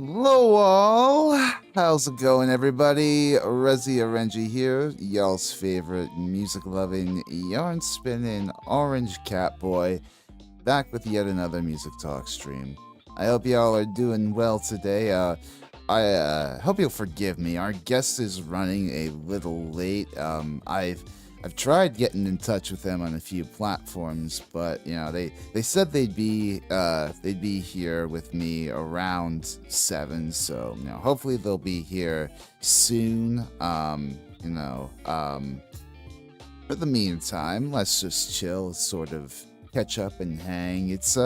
Hello all! How's it going, everybody? Rezi Arenji here, y'all's favorite music-loving, yarn-spinning, orange cat boy, back with yet another music talk stream. I hope y'all are doing well today. I hope you'll forgive me. Our guest is running a little late. I've tried getting in touch with them on a few platforms, but they said they'd be here with me around 7, so hopefully they'll be here soon. For the meantime, let's just chill, sort of catch up and hang. It's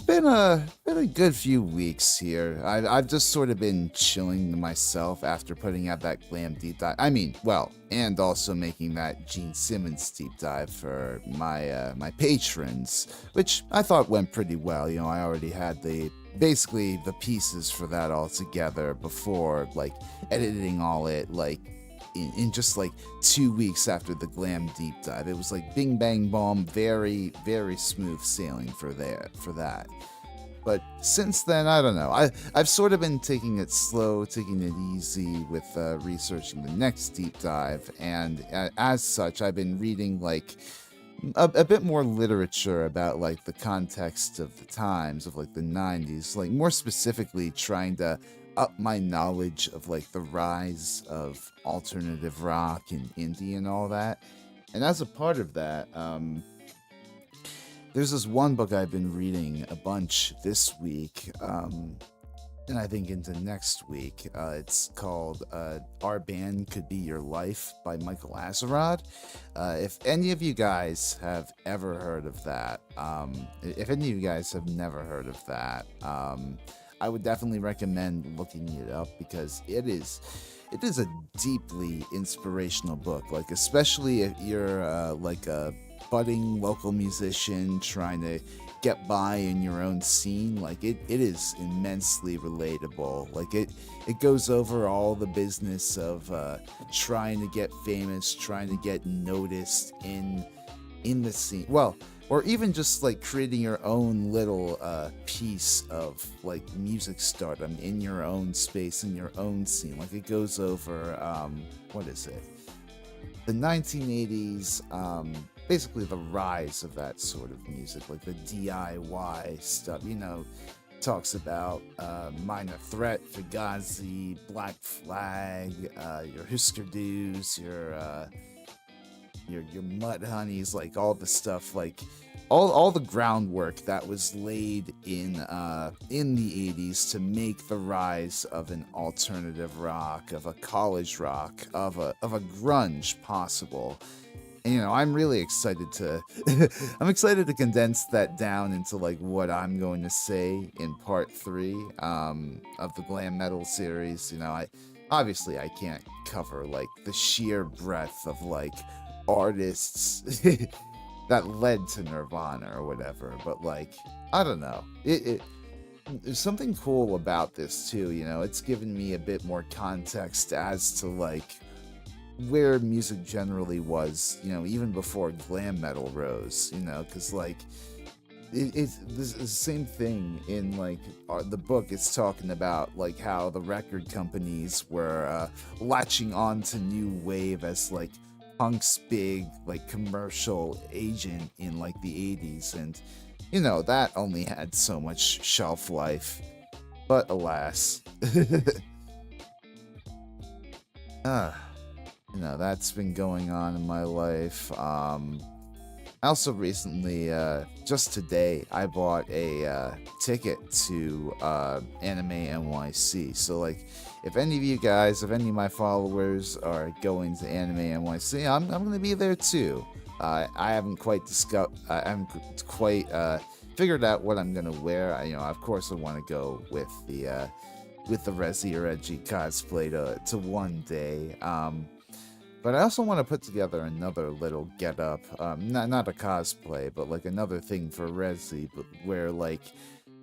been a good few weeks here. I've just sort of been chilling to myself after putting out that glam deep dive. And also making that Gene Simmons deep dive for my patrons, which I thought went pretty well. I already had basically the pieces for that all together before editing all it in just 2 weeks after the glam deep dive. It was bing bang bomb, very very smooth sailing for that. But since then, I don't know. I've sort of been taking it slow, taking it easy with researching the next deep dive, and as such, I've been reading a bit more literature about the context of the times of the 90s, more specifically trying to up my knowledge of the rise of alternative rock and indie and all that. And as a part of that, there's this one book I've been reading a bunch this week, and I think into next week. It's called Our Band Could Be Your Life by Michael Azerrad. If any of you guys have ever heard of that, if any of you guys have never heard of that, I would definitely recommend looking it up because it is a deeply inspirational book. Especially if you're a budding local musician trying to get by in your own scene, it is immensely relatable. It goes over all the business of trying to get famous, trying to get noticed in the scene. Well, or even just creating your own little piece of music stardom in your own space, in your own scene. It goes over what is it? The 1980s, basically the rise of that sort of music, the DIY stuff. Talks about Minor Threat, Fugazi, Black Flag, your Husker Du's, your Mud Honeys, all the stuff, all the groundwork that was laid in the 80s to make the rise of an alternative rock, of a college rock, of a grunge possible. And, I'm really excited to I'm excited to condense that down into what I'm going to say in part 3 of the glam metal series. I can't cover the sheer breadth of artists that led to Nirvana or whatever, but I don't know, there's something cool about this too. It's given me a bit more context as to where music generally was, even before glam metal rose, because it's the same thing in the book. It's talking about how the record companies were latching on to new wave as punk's big commercial agent in the 80s, and that only had so much shelf life, but alas. That's been going on in my life. I also recently, just today, I bought a ticket to Anime NYC. So, if any of you guys, if any of my followers are going to Anime NYC, I'm going to be there too. I haven't quite figured out what I'm going to wear. Of course, I want to go with the Rezi or Edgy cosplay to one day. But I also want to put together another little get-up, not a cosplay, but another thing for Rezi, but where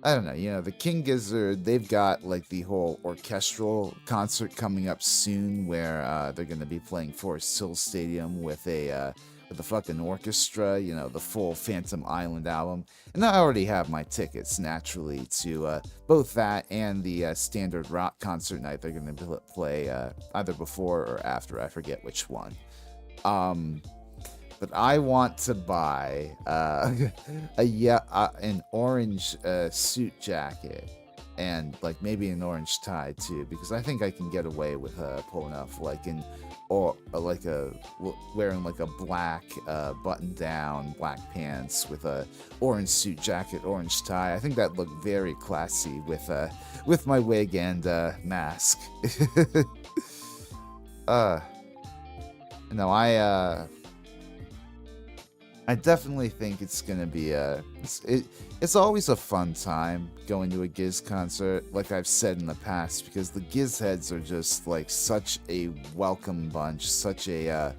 I don't know, the King Gizzard, they've got like the whole orchestral concert coming up soon where they're going to be playing Forest Hill Stadium with a fucking orchestra, the full Phantom Island album. And I already have my tickets naturally to both that and the standard rock concert night they're going to play either before or after. I forget which one. But I want to buy an orange suit jacket and like maybe an orange tie too, because I think I can get away with pulling off wearing like a black button down black pants with a orange suit jacket, orange tie. I think that looked very classy with my wig and mask. No, I definitely think it's gonna be it's always a fun time going to a Giz concert, like I've said in the past, because the Giz heads are just like such a welcome bunch, such a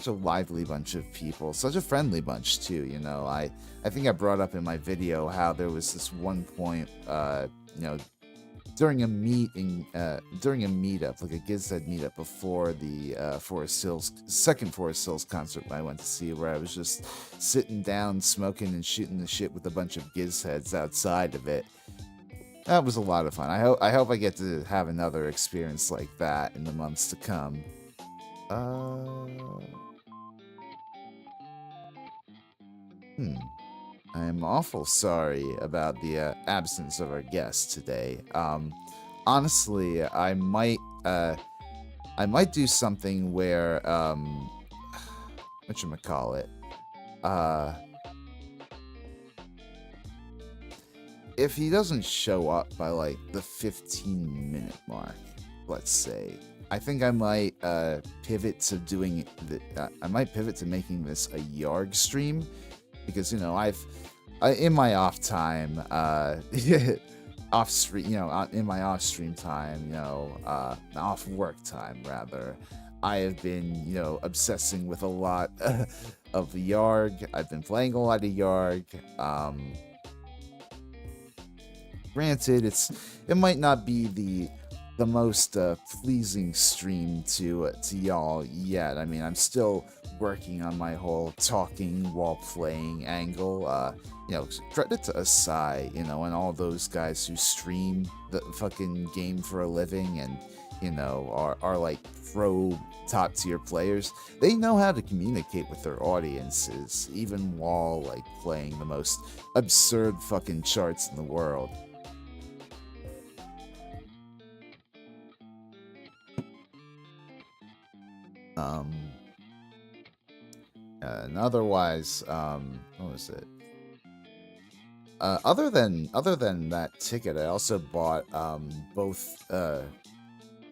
lively bunch of people, such a friendly bunch too. I think I brought up in my video how there was this one point, during a meetup, like a Gizhead meetup before the second Forest Hills concert I went to see, where I was just sitting down, smoking and shooting the shit with a bunch of Gizheads outside of it. That was a lot of fun. I hope I get to have another experience like that in the months to come. I'm awful sorry about the absence of our guest today. Honestly, I might do something where whatchamacallit, if he doesn't show up by like the 15-minute mark, let's say, I think I might pivot to making this a Yarg stream. Because in my off time, in my off stream time, off work time rather, I have been obsessing with a lot of Yarg. I've been playing a lot of Yarg. Granted, it might not be the most pleasing stream to y'all yet. I mean, I'm still working on my whole talking while playing angle. Credit to Asai, and all those guys who stream the fucking game for a living and, are like pro top tier players. They know how to communicate with their audiences, even while like playing the most absurd fucking charts in the world. And otherwise, what was it? Other than that ticket, I also bought both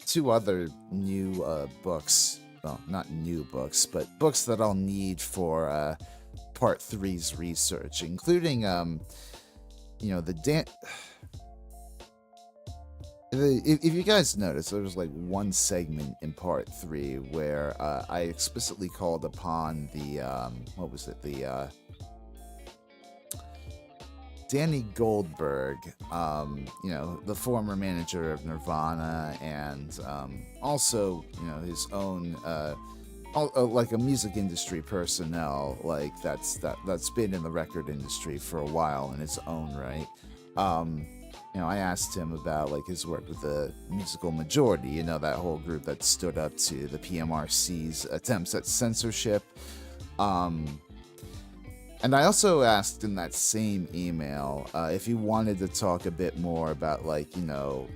two other new books. Well, not new books, but books that I'll need for Part 3's research, including if you guys notice, there was like one segment in Part 3 where I explicitly called upon the Danny Goldberg, the former manager of Nirvana, and also his own like a music industry personnel, like that's been in the record industry for a while in its own right. I asked him about like his work with the Musical Majority, that whole group that stood up to the PMRC's attempts at censorship. And I also asked in that same email if he wanted to talk a bit more about like,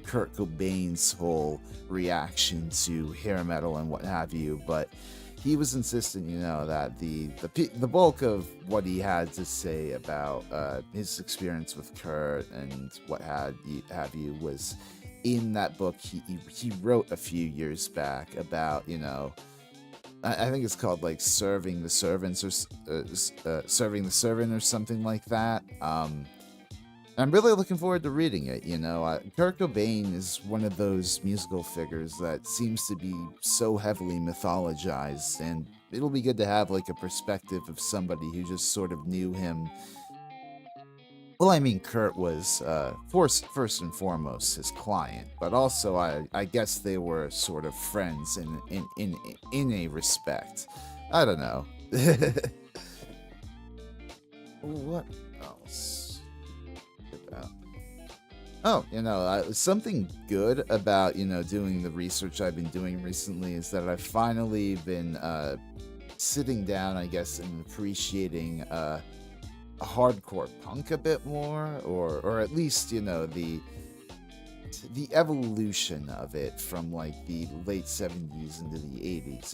Kurt Cobain's whole reaction to hair metal and what have you, but he was insistent, that the bulk of what he had to say about his experience with Kurt and what have you was in that book he wrote a few years back about, I think it's called like Serving the Servants or Serving the Servant or something like that. I'm really looking forward to reading it. Kurt Cobain is one of those musical figures that seems to be so heavily mythologized, and it'll be good to have like a perspective of somebody who just sort of knew him Well, I mean, Kurt was first and foremost his client, but also I guess they were sort of friends in a respect. I don't know. What else? About? Oh, something good about doing the research I've been doing recently is that I've finally been sitting down, I guess, and appreciating hardcore punk a bit more, or at least the evolution of it from like the late 70s into the 80s.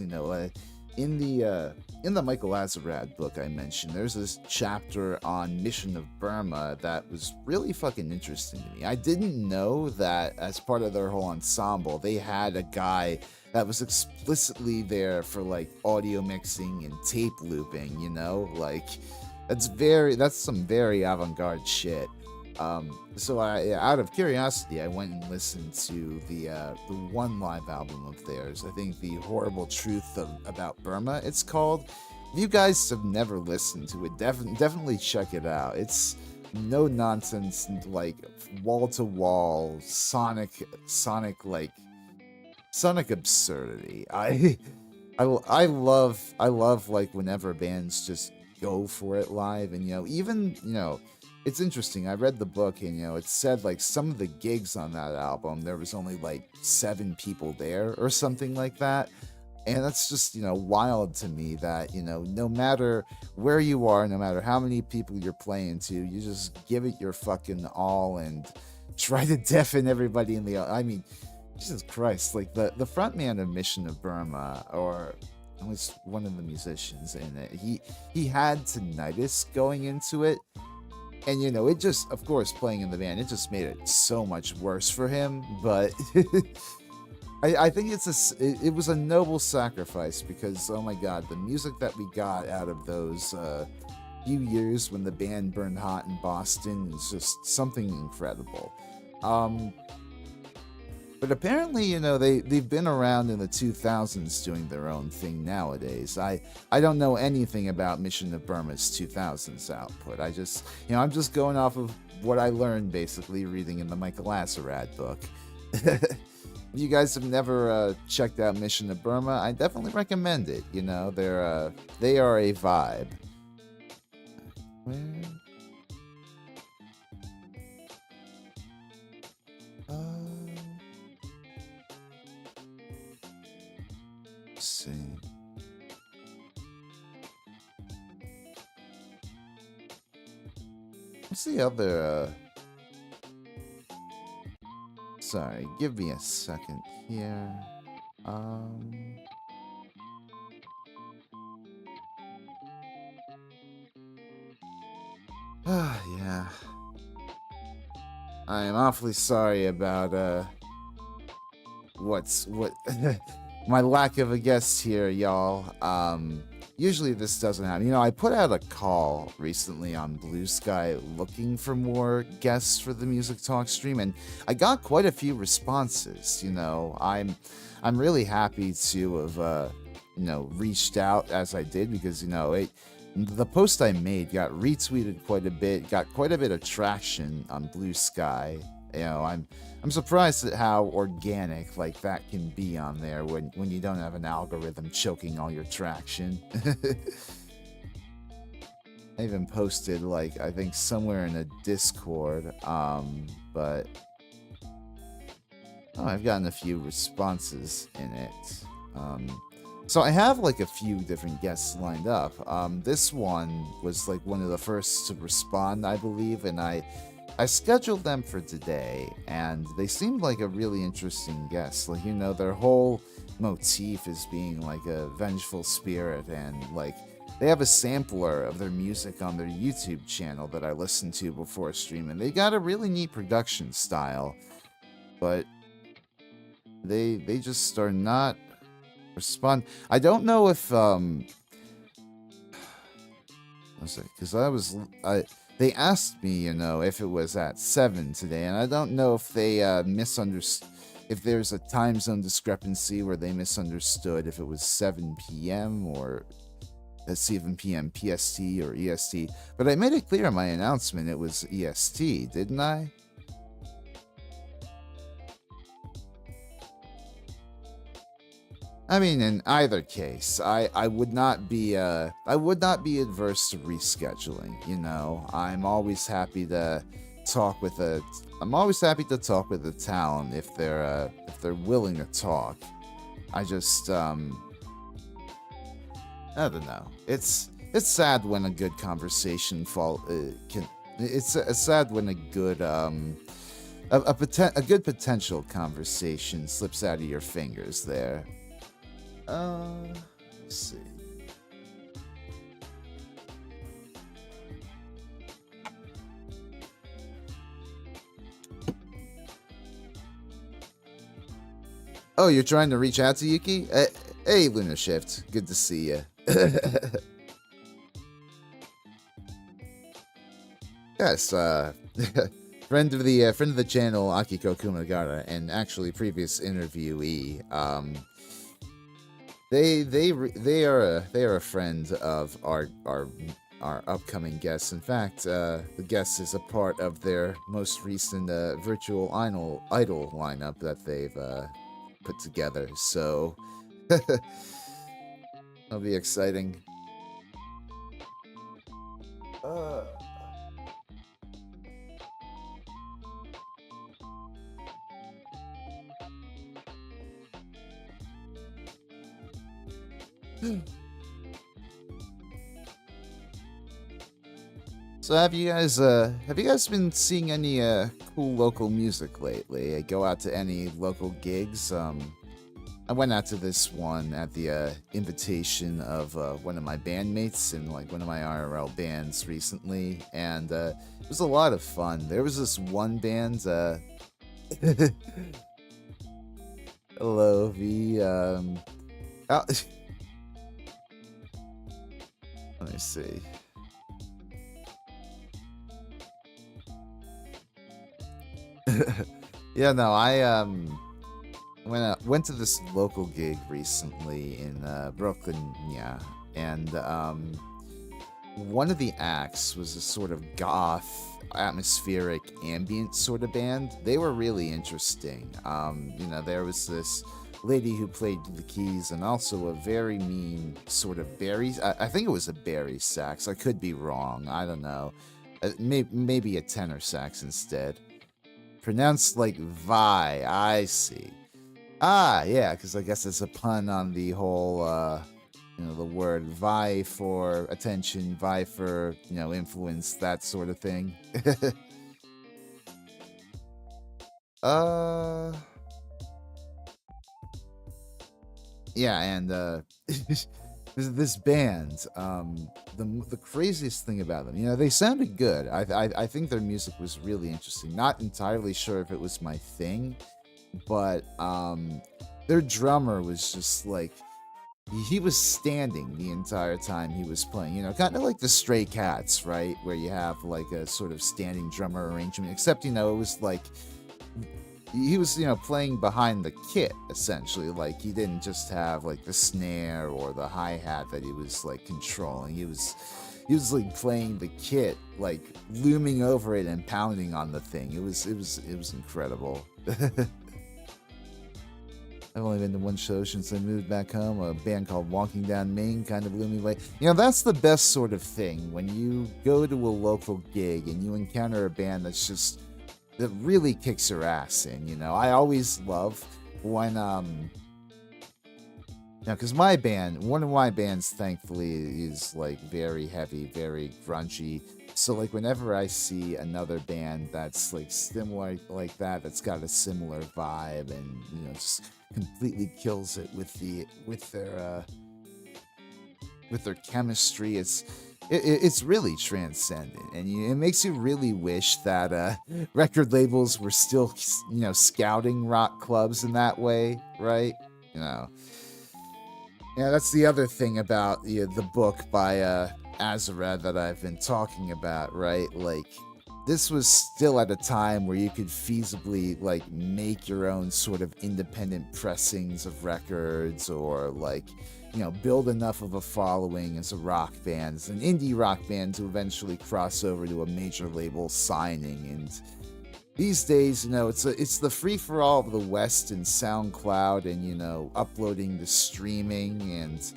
In the Michael Azerrad book I mentioned, there's this chapter on Mission of Burma that was really fucking interesting to me. I didn't know that as part of their whole ensemble, they had a guy that was explicitly there for like audio mixing and tape looping, like that's some very avant-garde shit. So out of curiosity, I went and listened to the one live album of theirs. I think The Horrible Truth About Burma, it's called. If you guys have never listened to it, definitely check it out. It's no nonsense, like wall to wall sonic absurdity. I love like whenever bands just go for it live, and even it's interesting. I read the book, and it said like some of the gigs on that album, there was only like 7 people there or something like that. And that's just, wild to me that, no matter where you are, no matter how many people you're playing to, you just give it your fucking all and try to deafen everybody in the... I mean, Jesus Christ, like the front man of Mission of Burma, or at least one of the musicians in it, he had tinnitus going into it. And, it just, of course, playing in the band, it just made it so much worse for him. But I think it was a noble sacrifice because, oh my God, the music that we got out of those few years when the band burned hot in Boston is just something incredible. But apparently, they've been around in the 2000s doing their own thing nowadays. I don't know anything about Mission of Burma's 2000s output. I'm just going off of what I learned basically reading in the Michael Azerrad book. If you guys have never checked out Mission of Burma, I definitely recommend it. They are a vibe. Where? See. What's the other sorry, give me a second here. Yeah. I am awfully sorry about what my lack of a guest here, y'all. Usually this doesn't happen. I put out a call recently on Blue Sky looking for more guests for the Music Talk stream, and I got quite a few responses. I'm really happy to have reached out as I did, because the post I made got retweeted quite a bit, got quite a bit of traction on Blue Sky. I'm surprised at how organic like that can be on there when you don't have an algorithm choking all your traction. I even posted I think somewhere in a Discord, but I've gotten a few responses in it. So I have a few different guests lined up. This one was one of the first to respond, I believe, and I scheduled them for today, and they seemed like a really interesting guest. Their whole motif is being a vengeful spirit, and they have a sampler of their music on their YouTube channel that I listened to before streaming. They got a really neat production style, but they just are not respond. I don't know if because they asked me, if it was at 7 today, and I don't know if they misunderstood, if there's a time zone discrepancy where they misunderstood if it was 7 p.m. or at 7 p.m. PST or EST. But I made it clear in my announcement it was EST, didn't I? I mean, in either case, I would not be adverse to rescheduling. You know, I'm always happy to talk with a talent if they're willing to talk. I just I don't know. It's sad when a good conversation can. It's sad when a good a good potential conversation slips out of your fingers there. Let's see. Oh, you're trying to reach out to Yuki? Hey, Lunar Shift. Good to see you. Yes, friend of the channel, Akiko Kumagara, and actually previous interviewee. They are a friend of our upcoming guests. In fact, the guest is a part of their most recent virtual idol lineup that they've put together. So that'll be exciting. So have you guys been seeing any cool local music lately? Go out to any local gigs? I went out to this one at the invitation of one of my bandmates in like one of my IRL bands recently, and it was a lot of fun. There was this one band. Hello, V. Let me see. Yeah, no, I went to this local gig recently in Brooklyn, yeah, and one of the acts was a sort of goth, atmospheric, ambient sort of band. They were really interesting. You know, there was this lady who played the keys and also a very mean sort of Barry. I think it was a Barry sax. I could be wrong. I don't know. Maybe a tenor sax instead. Pronounced like Vi. I see. Ah, yeah, because I guess it's a pun on the whole, you know, the word vie for attention, vie for, you know, influence, that sort of thing. Yeah, and this band, the craziest thing about them, you know, they sounded good. I think their music was really interesting. Not entirely sure if it was my thing, but their drummer was just like, he was standing the entire time he was playing, you know, kind of like the Stray Cats, right, where you have like a sort of standing drummer arrangement, except, you know, it was like he was, you know, playing behind the kit, essentially. Like, he didn't just have like the snare or the hi-hat that he was like controlling. He was like playing the kit, like looming over it and pounding on the thing. It was incredible. I've only been to one show since I moved back home. A band called Walking Down Main kind of blew me away. You know, that's the best sort of thing, when you go to a local gig and you encounter a band that really kicks your ass in, you know. I always love when, because one of my bands, thankfully, is like very heavy, very grungy. So like whenever I see another band that's like similar like that, that's got a similar vibe and, you know, just completely kills it with their chemistry, it's really transcendent, and it makes you really wish that record labels were still, you know, scouting rock clubs in that way, right? You know, yeah, that's the other thing about the book by Azura that I've been talking about, right? Like, this was still at a time where you could feasibly like make your own sort of independent pressings of records, or like, build enough of a following as a rock band, as an indie rock band, to eventually cross over to a major label signing. And these days, it's the free for all of the West and SoundCloud, and uploading to streaming, and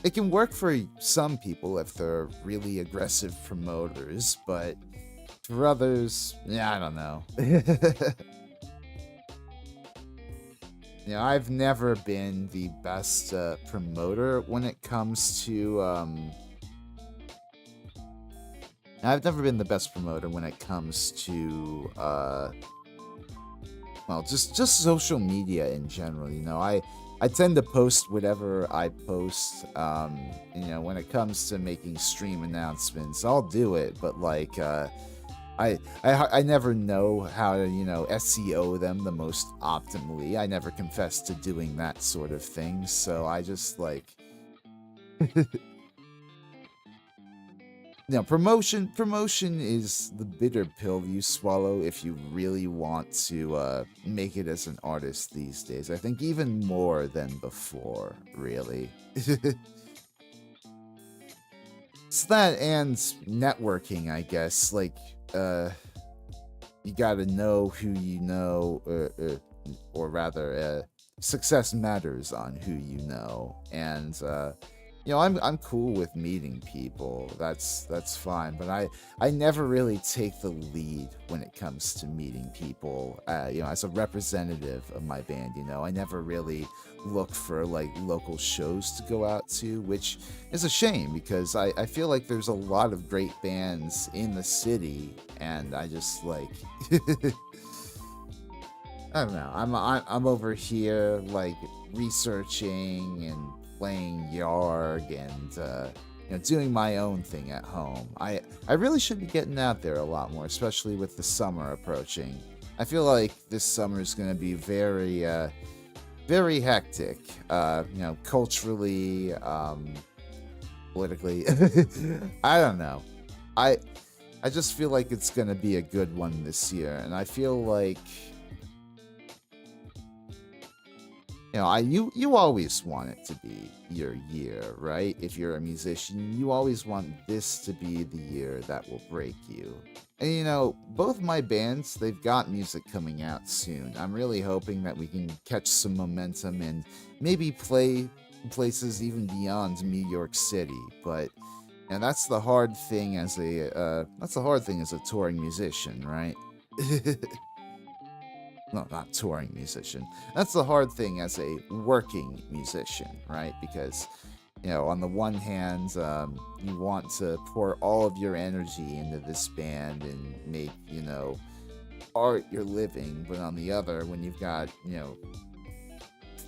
it can work for some people if they're really aggressive promoters, but for others, yeah, I don't know. I've never been the best promoter when it comes to I've never been the best promoter when it comes to well, just social media in general. I tend to post whatever I post. When it comes to making stream announcements, I'll do it, but like I never know how to SEO them the most optimally. I never confess to doing that sort of thing, so I just like promotion is the bitter pill you swallow if you really want to make it as an artist these days. I think even more than before, really. It's that and networking, I guess. Like, you gotta know who you know, or rather, success matters on who you know. And I'm cool with meeting people. That's fine. But I never really take the lead when it comes to meeting people. As a representative of my band, I never really look for like local shows to go out to, which is a shame because I feel like there's a lot of great bands in the city, and I just like I don't know. I'm over here like researching and playing Yarg and doing my own thing at home. I really should be getting out there a lot more, especially with the summer approaching. I feel like this summer is going to be very very hectic, culturally, politically. I don't know. I just feel like it's going to be a good one this year, and I feel like you always want it to be your year, right? If you're a musician, you always want this to be the year that will break you. And both my bands, they've got music coming out soon. I'm really hoping that we can catch some momentum and maybe play places even beyond New York City. But that's the hard thing as a touring musician, right? No, not touring musician. That's the hard thing as a working musician, right? Because, on the one hand, you want to pour all of your energy into this band and make, art your living. But on the other, when you've got,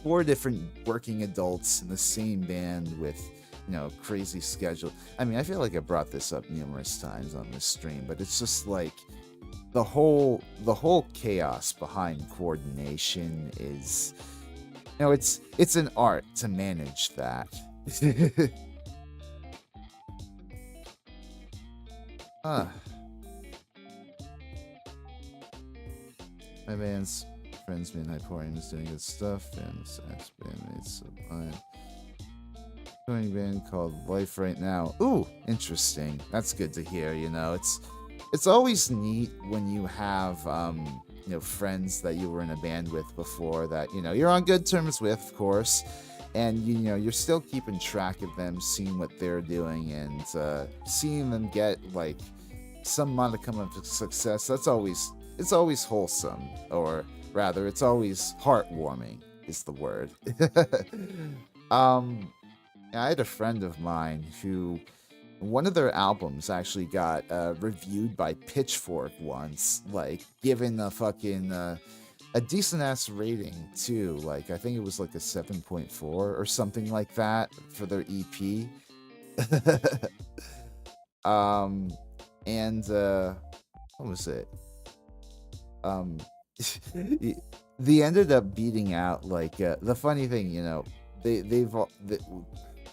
4 different working adults in the same band with, crazy schedule. I mean, I feel like I brought this up numerous times on this stream, but it's just like, the whole chaos behind coordination is, it's an art to manage that. My band's friends being Hyporium is doing good stuff, and it's bandmates so fine. Touring band called Life Right Now. Ooh, interesting. That's good to hear. It's always neat when you have friends that you were in a band with before that you're on good terms with, of course, and you're still keeping track of them, seeing what they're doing, and seeing them get like some modicum of success. It's always wholesome, or rather, it's always heartwarming is the word. I had a friend of mine who, one of their albums actually got reviewed by Pitchfork once, like given a fucking a decent ass rating too. Like I think it was like a 7.4 or something like that for their EP. And what was it? They ended up beating out like the funny thing,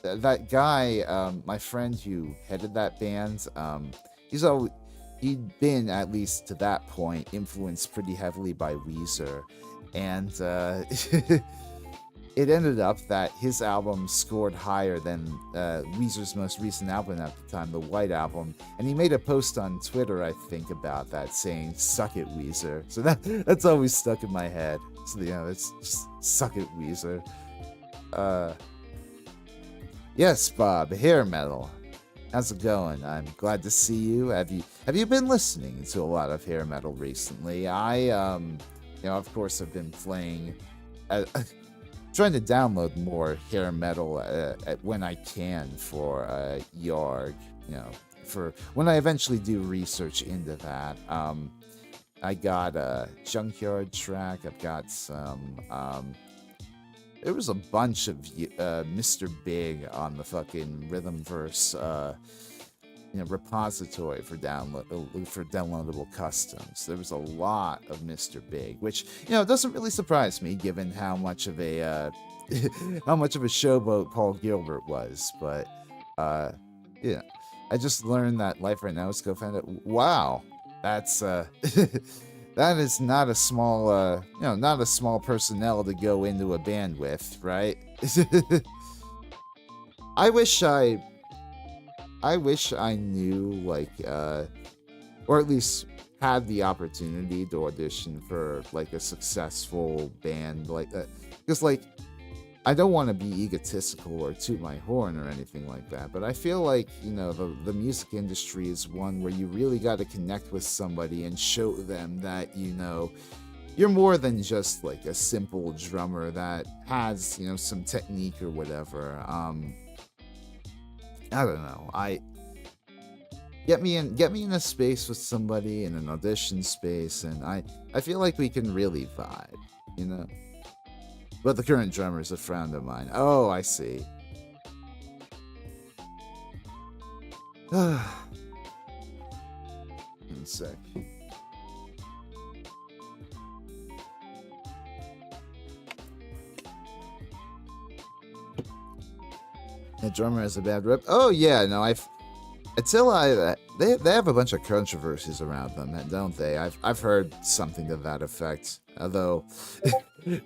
that guy, my friend who headed that band, he's always he'd been, at least to that point, influenced pretty heavily by Weezer, and it ended up that his album scored higher than Weezer's most recent album at the time, the White Album. And he made a post on Twitter, I think, about that, saying "Suck it, Weezer." So that's always stuck in my head. So it's just "Suck it, Weezer." Yes, Bob, hair metal. How's it going? I'm glad to see you. Have you been listening to a lot of hair metal recently? Of course, I've been playing. Trying to download more hair metal when I can for Yarg, for when I eventually do research into that. I got a Junkyard track. I've got some. There was a bunch of Mr. Big on the fucking Rhythmverse repository for downloadable customs. There was a lot of Mr. Big, which doesn't really surprise me given how much of a showboat Paul Gilbert was. But yeah, I just learned that Life Right Now is co-founded. Wow, that's that is not a small not a small personnel to go into a band with, right? I wish I knew, like, or at least had the opportunity to audition for, like, a successful band like that. Because, like, I don't want to be egotistical or toot my horn or anything like that, but I feel like, the music industry is one where you really got to connect with somebody and show them that, you're more than just, like, a simple drummer that has, some technique or whatever. I don't know. Get me in a space with somebody, in an audition space, and I feel like we can really vibe, But the current drummer is a friend of mine. Oh, I see. One sec. The drummer has a bad rep. Oh yeah, no, they have a bunch of controversies around them, don't they? I've heard something to that effect. Although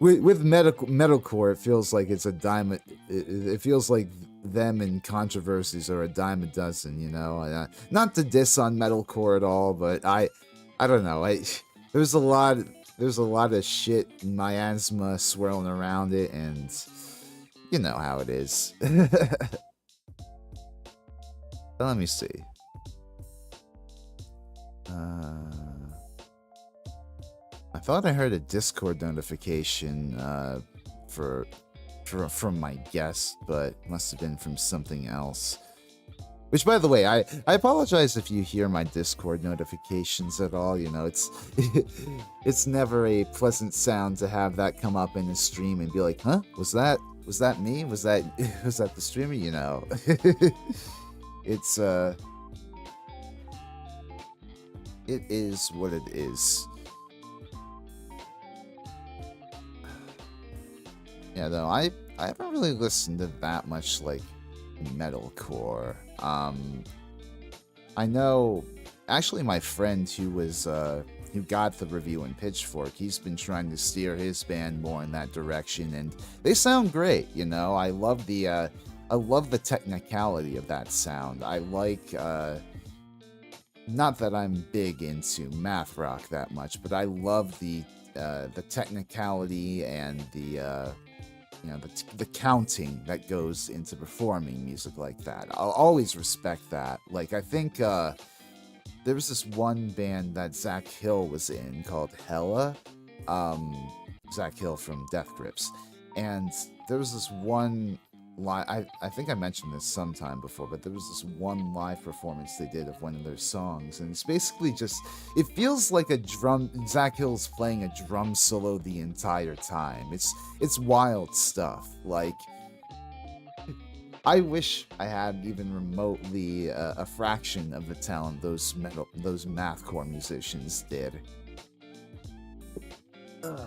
with metalcore, it feels like it's a dime. It feels like them and controversies are a dime a dozen. Not to diss on metalcore at all, but I don't know. There's a lot of shit, miasma swirling around it, and you know how it is. Let me see. I thought I heard a Discord notification from my guest, but must have been from something else. Which, by the way, I apologize if you hear my Discord notifications at all. It's never a pleasant sound to have that come up in a stream and be like, huh? Was that me? Was that the streamer? It's it is what it is. Yeah, though I haven't really listened to that much, like, metalcore. I know, actually, my friend who got the review in Pitchfork, he's been trying to steer his band more in that direction, and they sound great. I love the technicality of that sound. I like, not that I'm big into math rock that much, but I love the technicality and the counting that goes into performing music like that. I'll always respect that. Like, I think there was this one band that Zach Hill was in called Hella. Zach Hill from Death Grips. And there was this one I think I mentioned this sometime before, but there was this one live performance they did of one of their songs, and it's basically just, it feels like Zach Hill's playing a drum solo the entire time. It's wild stuff. Like, I wish I had even remotely a fraction of the talent those mathcore musicians did. Ugh.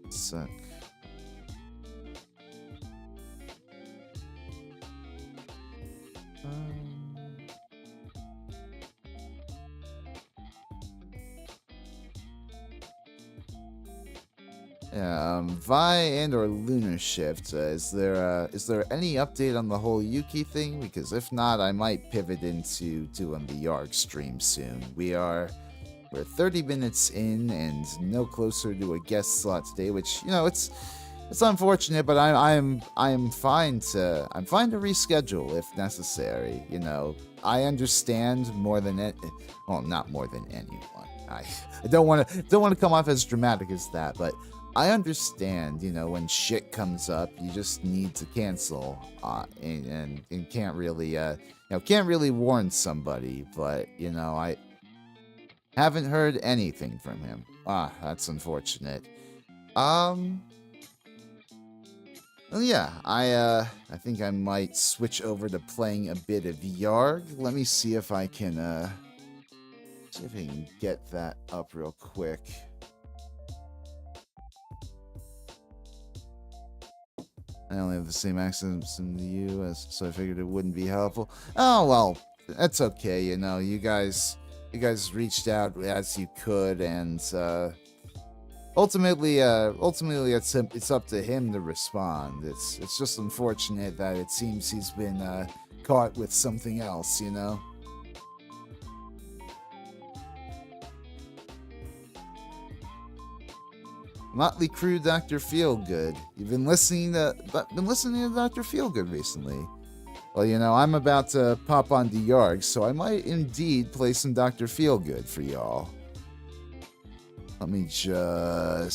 Suck. Vi and or Lunar Shift. Is there any update on the whole Yuki thing? Because if not, I might pivot into doing the Yarg stream soon. We're 30 minutes in and no closer to a guest slot today, which it's unfortunate, but I'm fine to reschedule if necessary. I understand more than well, not more than anyone. I don't want to come off as dramatic as that, but I understand, when shit comes up, you just need to cancel, and can't really warn somebody. But I haven't heard anything from him. That's unfortunate. Well, yeah, I think I might switch over to playing a bit of Yarg. Let me see if I can get that up real quick. I only have the same accents in the U.S., so I figured it wouldn't be helpful. Oh well, that's okay. You guys reached out as you could, and ultimately, it's up to him to respond. It's just unfortunate that it seems he's been caught with something else. Motley Crue, Dr. Feelgood. You've been listening to Dr. Feelgood recently. Well, I'm about to pop on the Yarg, so I might indeed play some Dr. Feelgood for y'all. Let me just...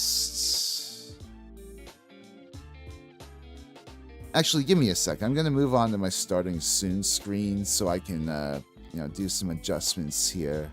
Actually, give me a sec. I'm going to move on to my starting soon screen so I can, do some adjustments here.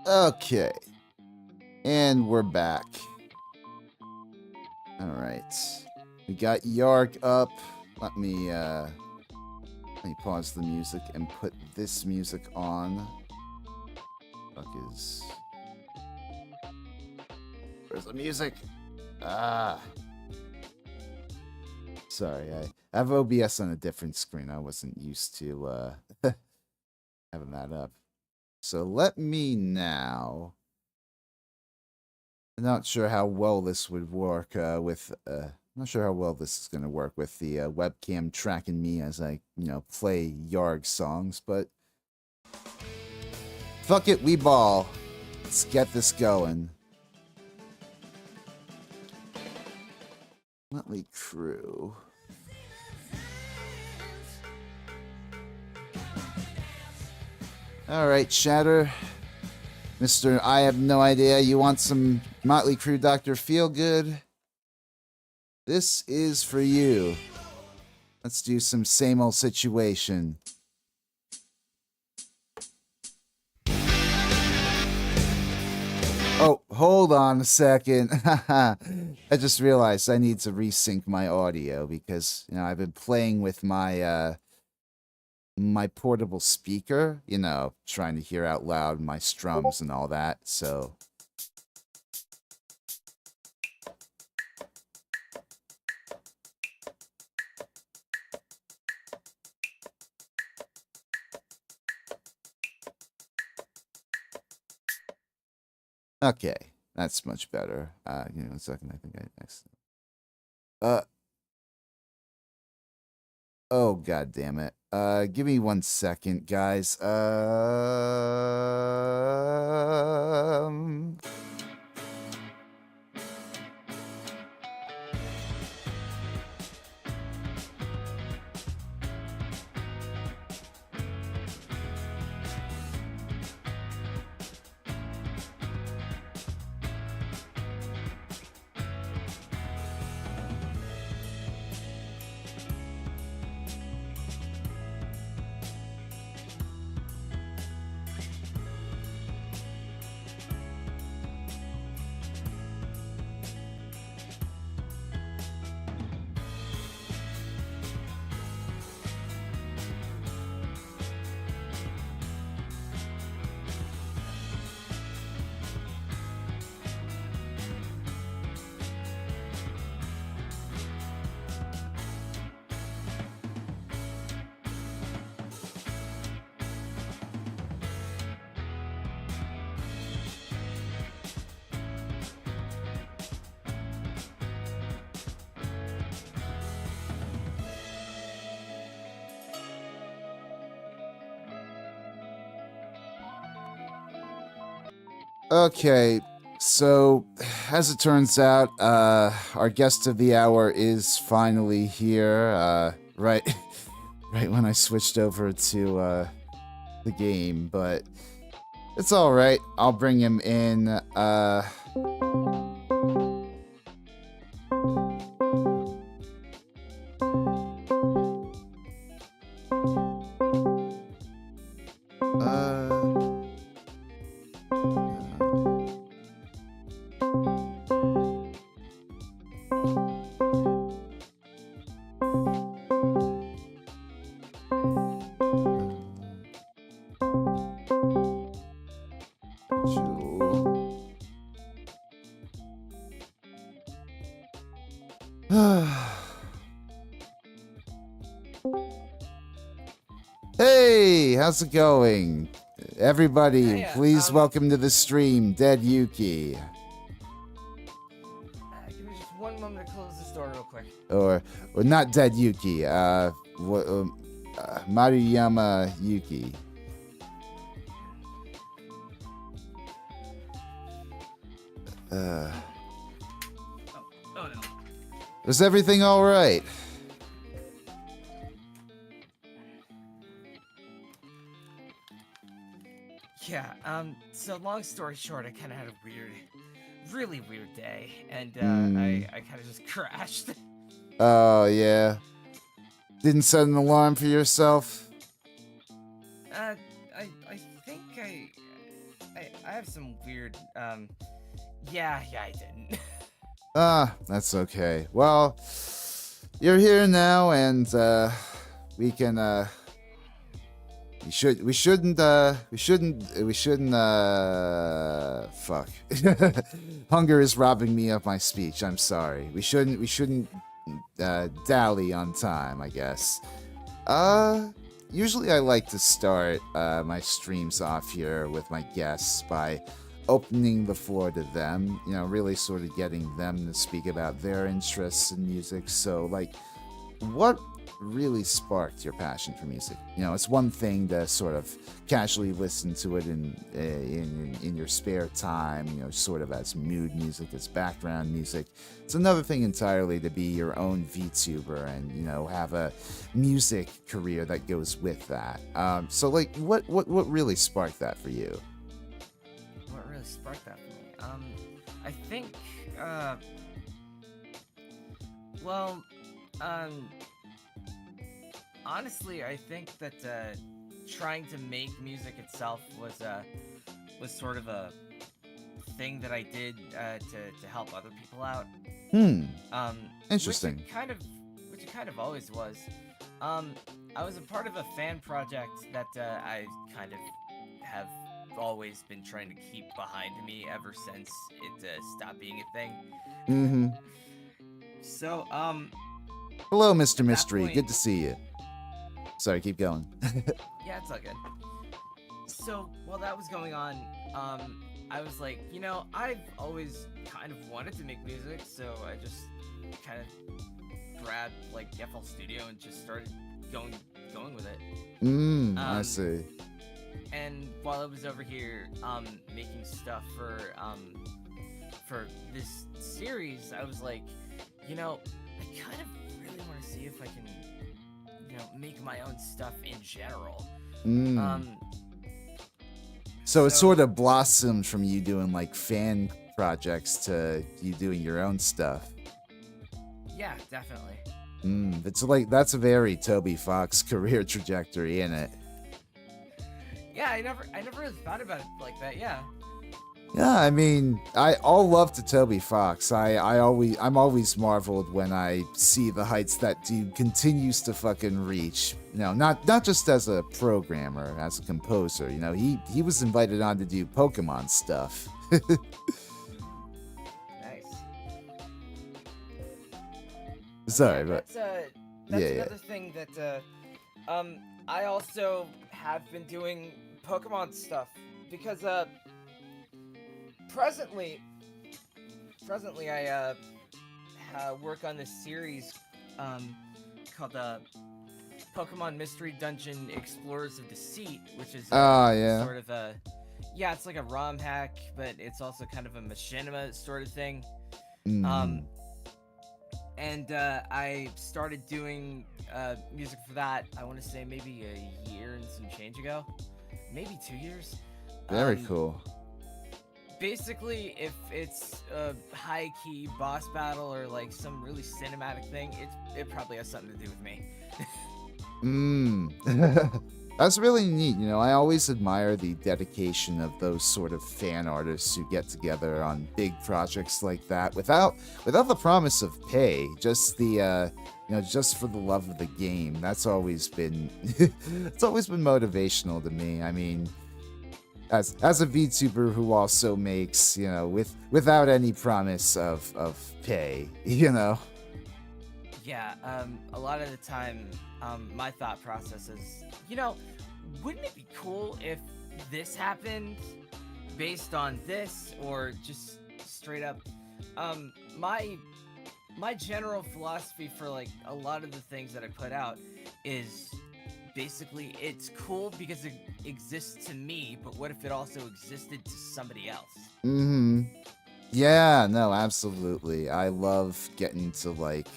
Okay. And we're back. Alright. We got Yarg up. Let me pause the music and put this music on. Where's the music? Sorry, I have OBS on a different screen. I wasn't used to having that up. So let me now I'm not sure how well this would work with. Not sure how well this is going to work with the webcam tracking me as I, play Yarg songs, but fuck it, we ball. Let's get this going. Motley Crue. All right, Shatter. Mr. I have no idea. You want some Motley Crue Dr. Feelgood? This is for you. Let's do some same old situation. Oh, hold on a second. I just realized I need to resync my audio because, I've been playing with my my portable speaker, trying to hear out loud my strums and all that. So okay, that's much better. A second. I think oh, god damn it. Give me 1 second, guys. Okay, so as it turns out, our guest of the hour is finally here. Right, right when I switched over to the game, but it's all right. I'll bring him in. Hey, how's it going? Everybody, please welcome to the stream, Dead Yuki. Give me just 1 moment to close this door real quick. Or not Dead Yuki, Maruyama Yuki. Oh no. Was everything all right? Yeah, so long story short, I kind of had a really weird day, and I kind of just crashed. Oh, yeah. Didn't set an alarm for yourself? I think I have some weird, yeah, I didn't. That's okay. Well, you're here now, and, we can, we shouldn't, fuck. Hunger is robbing me of my speech, I'm sorry. We shouldn't, dally on time, I guess. Usually I like to start, my streams off here with my guests by opening the floor to them, really sort of getting them to speak about their interests in music. So, like, what really sparked your passion for music? It's one thing to sort of casually listen to it in your spare time, sort of as mood music, as background music. It's another thing entirely to be your own VTuber and have a music career that goes with that. So, like, what really sparked that for you? What really sparked that for me? I think, well, um, honestly, I think that trying to make music itself was sort of a thing that I did to help other people out. Um, Interesting. which it kind of always was. I was a part of a fan project that I kind of have always been trying to keep behind me ever since it stopped being a thing. So, Hello, Mr. at that Mystery. point, Good to see you. Sorry, keep going. yeah, it's all good. So while that was going on, I was like, I've always kind of wanted to make music, so I just kind of grabbed like FL Studio and just started going with it. I see. And while I was over here, making stuff for this series, I was like, I kind of really want to see if I can, make my own stuff in general. So it sort of blossomed from you doing like fan projects to you doing your own stuff. Yeah, definitely. It's like that's a very Toby Fox career trajectory, isn't it? Yeah, I never really thought about it like that. Yeah. Yeah, I mean, all love to Toby Fox. I'm always marveled when I see the heights that dude continues to fucking reach. Not just as a programmer, as a composer. He was invited on to do Pokemon stuff. Nice. Sorry, Yeah, but that's yeah. another thing that I also have been doing Pokemon stuff because presently I work on this series called Pokemon Mystery Dungeon Explorers of Deceit, which is yeah. sort of it's like a ROM hack, but it's also kind of a machinima sort of thing. And I started doing music for that, I want to say maybe a year and some change ago. Maybe 2 years. Very cool. Basically, if it's a high-key boss battle or like some really cinematic thing, it probably has something to do with me. That's really neat. I always admire the dedication of those sort of fan artists who get together on big projects like that without the promise of pay, just the just for the love of the game. That's always been it's always been motivational to me. I mean, as a VTuber who also makes, without any promise of pay, Yeah, a lot of the time, my thought process is, wouldn't it be cool if this happened based on this, or just straight up, my general philosophy for like a lot of the things that I put out is basically it's cool because it exists to me, but what if it also existed to somebody else? Yeah, no, absolutely. I love getting to like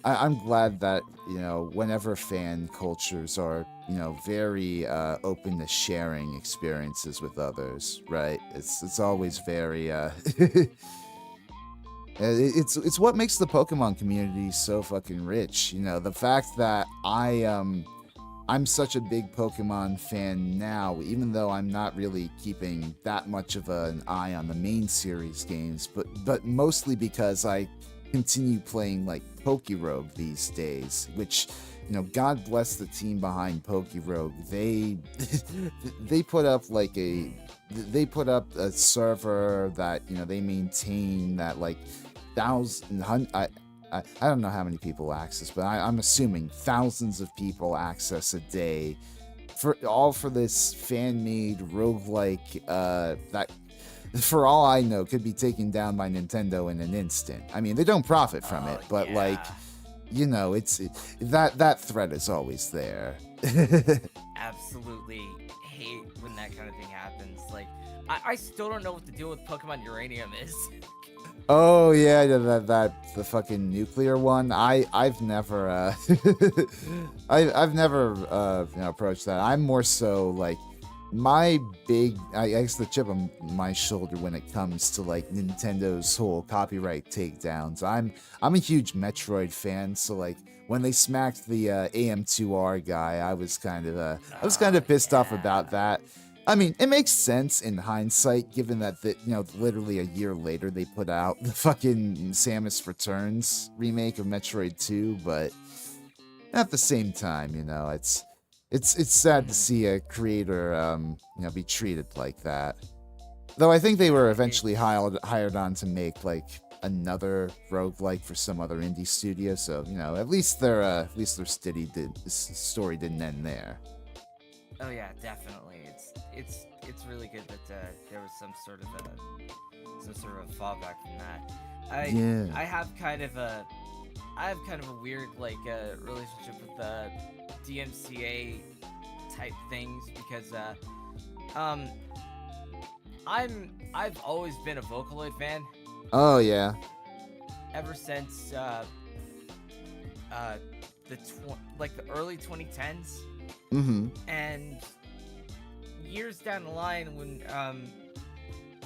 I'm glad that, whenever fan cultures are, very open to sharing experiences with others, right? It's always very it's what makes the Pokemon community so fucking rich. The fact that I'm such a big Pokemon fan now, even though I'm not really keeping that much of an eye on the main series games, but mostly because I continue playing like Pokerogue these days, which, God bless the team behind Pokerogue. They put up a server that, they maintain that like I don't know how many people access, but I'm assuming thousands of people access a day for this fan-made roguelike that for all I know, could be taken down by Nintendo in an instant. I mean, they don't profit from it, but like, Yeah. that threat is always there. Absolutely hate when that kind of thing happens. Like, I still don't know what the deal with Pokemon Uranium is. Oh yeah, the fucking nuclear one. I've never I've never approached that. I'm more so like my big I guess the chip on my shoulder when it comes to like Nintendo's whole copyright takedowns. I'm a huge Metroid fan, so like when they smacked the AM2R guy, I was kind of pissed off about that. I mean, it makes sense in hindsight, given that literally a year later they put out the fucking Samus Returns remake of Metroid 2, but at the same time, it's sad to see a creator be treated like that. Though I think they were eventually hired on to make like another roguelike for some other indie studio, so at least their story didn't end there. Oh yeah, definitely. It's really good that there was some sort of a fallback from that. I have kind of a weird like relationship with the DMCA type things because I've always been a Vocaloid fan Oh yeah. ever since the early 2010s. Mm-hmm. And years down the line when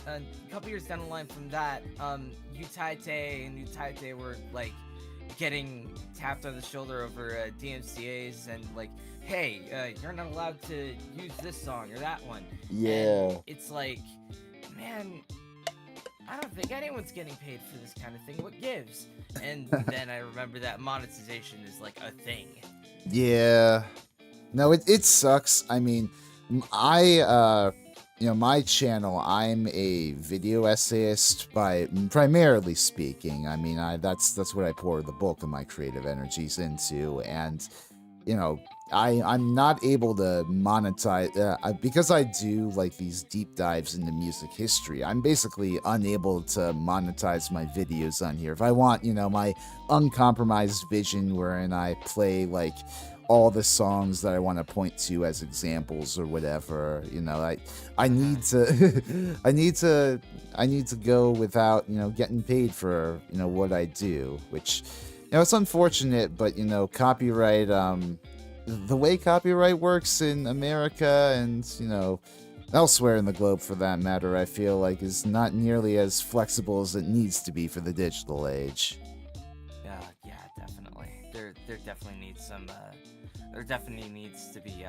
a couple years down the line from that, Utaite and Utaite were like getting tapped on the shoulder over DMCA's and like, hey, you're not allowed to use this song or that one. Yeah. And it's like, man, I don't think anyone's getting paid for this kind of thing. What gives? And then I remember that monetization is like a thing. Yeah. No, it sucks. I mean, my channel, I'm a video essayist by primarily speaking. I mean, that's what I pour the bulk of my creative energies into, and I'm not able to monetize because I do like these deep dives into music history. I'm basically unable to monetize my videos on here. If I want, my uncompromised vision wherein I play like all the songs that I want to point to as examples or whatever, I need to I need to go without getting paid for what I do, which it's unfortunate, but copyright the way copyright works in America and elsewhere in the globe for that matter, I feel like is not nearly as flexible as it needs to be for the digital age. Yeah, definitely. There definitely needs some. There definitely needs to be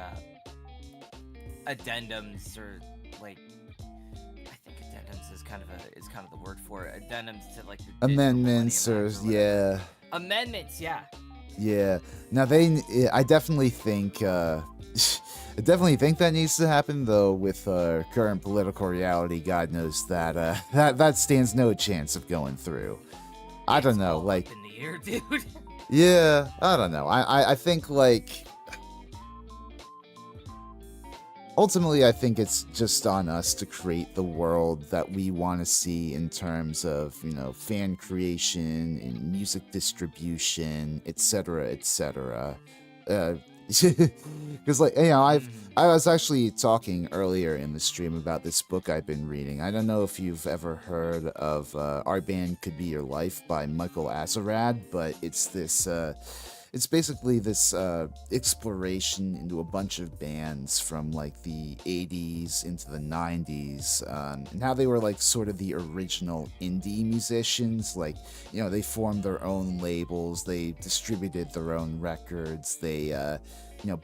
addendums or like. I think addendums is kind of the word for it. Addendums to like the Amendments or yeah. Amendments, yeah. Yeah. Now I definitely think I definitely think that needs to happen, though. With current political reality, God knows that that stands no chance of going through. I don't know, like up in the air, dude. Yeah, I don't know. I think like ultimately I think it's just on us to create the world that we want to see in terms of fan creation and music distribution, etc., etc. Because like I was actually talking earlier in the stream about this book I've been reading. I don't know if you've ever heard of Our Band Could Be Your Life by Michael Azerrad, but it's basically this exploration into a bunch of bands from like the 80s into the 90s, and how they were like sort of the original indie musicians. Like, they formed their own labels, they distributed their own records, they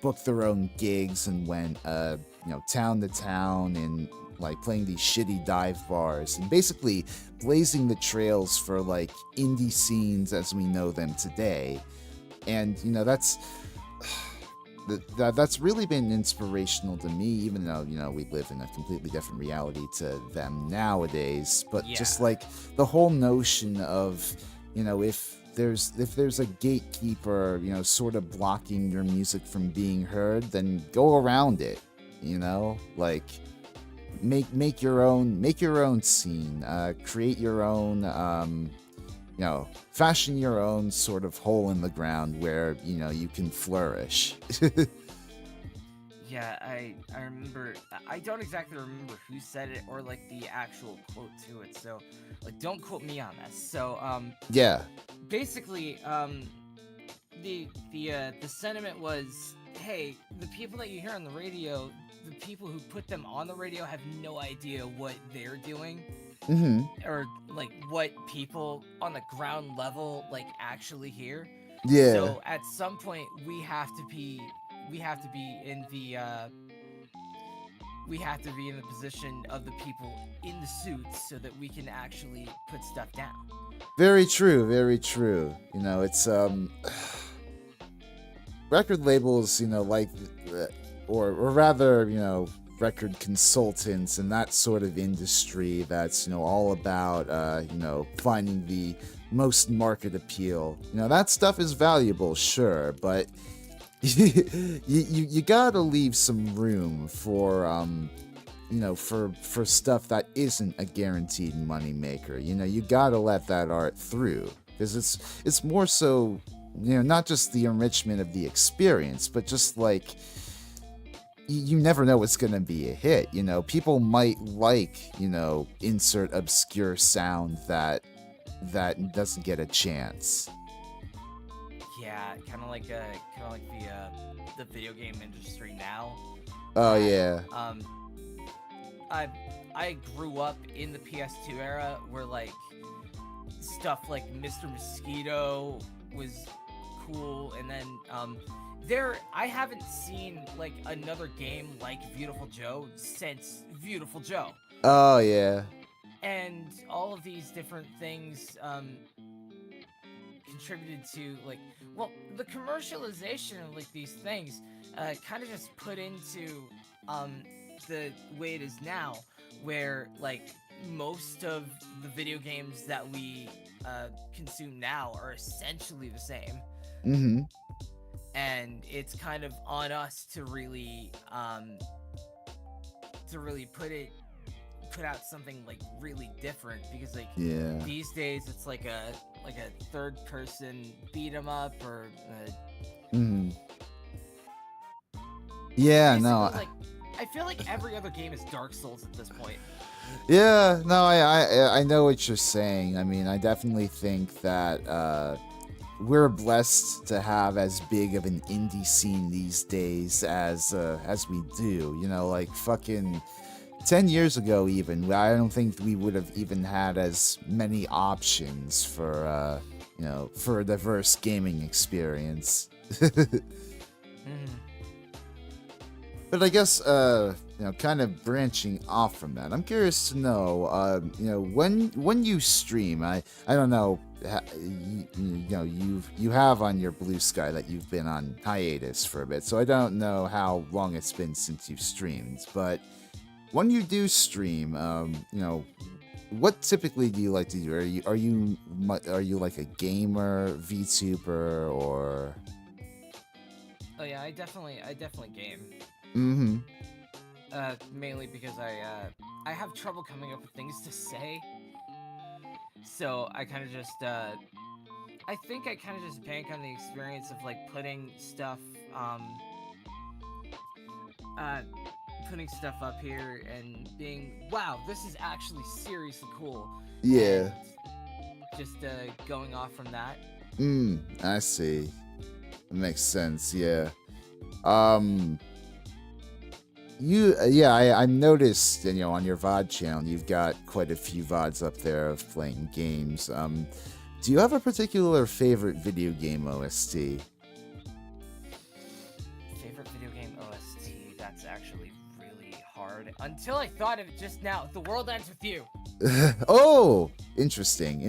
booked their own gigs and went town to town and like playing these shitty dive bars and basically blazing the trails for like indie scenes as we know them today. And that's really been inspirational to me, even though we live in a completely different reality to them nowadays. But just like the whole notion of if there's a gatekeeper sort of blocking your music from being heard, then go around it. Like make your own scene, create your own, fashion your own sort of hole in the ground where you can flourish. Yeah, I remember. I don't exactly remember who said it or like the actual quote to it. So like, don't quote me on this. So Yeah. basically the sentiment was, hey, the people that you hear on the radio, the people who put them on the radio have no idea what they're doing, Mm-hmm. or like what people on the ground level like actually hear. Yeah. So at some point we have to be in the we have to be in the position of the people in the suits so that we can actually put stuff down. Very true. Very true. It's record labels, like, or rather, record consultants and that sort of industry that's, all about, finding the most market appeal. That stuff is valuable, sure, but you gotta leave some room for, for stuff that isn't a guaranteed money maker. You gotta let that art through, because it's more so, not just the enrichment of the experience, but just like, you never know what's gonna be a hit. People might like, insert obscure sound that doesn't get a chance. Yeah, kind of like the video game industry now. Oh yeah. I grew up in the PS2 era where like stuff like Mr. Mosquito was cool, and then I haven't seen like another game like Beautiful Joe since Beautiful Joe. Oh yeah. And all of these different things contributed to like, well, the commercialization of like these things kind of just put into the way it is now, where like most of the video games that we consume now are essentially the same. Mm-hmm. And it's kind of on us to really put out something like really different, because like these days it's like a third person beat 'em up, or yeah, no, like I feel like every other game is Dark Souls at this point. yeah, no, I know what you're saying. I mean, I definitely think that we're blessed to have as big of an indie scene these days as we do. Like fucking 10 years ago, even, I don't think we would have even had as many options for for a diverse gaming experience. But I guess, kind of branching off from that, I'm curious to know, when you stream, I don't know, you have on your Blue Sky that you've been on hiatus for a bit, so I don't know how long it's been since you've streamed, but when you do stream, what typically do you like to do? Are you like a gamer, VTuber, or? Oh yeah, I definitely game. Mm-hmm. Mainly because I have trouble coming up with things to say, so I kind of just I think I kind of just bank on the experience of like putting stuff up here and being, wow, this is actually seriously cool. Yeah. And just going off from that. I see. That makes sense. Yeah. I noticed, on your VOD channel, you've got quite a few VODs up there of playing games. Do you have a particular favorite video game OST? Favorite video game OST? That's actually really hard. Until I thought of it just now. The World Ends With You. Oh, interesting.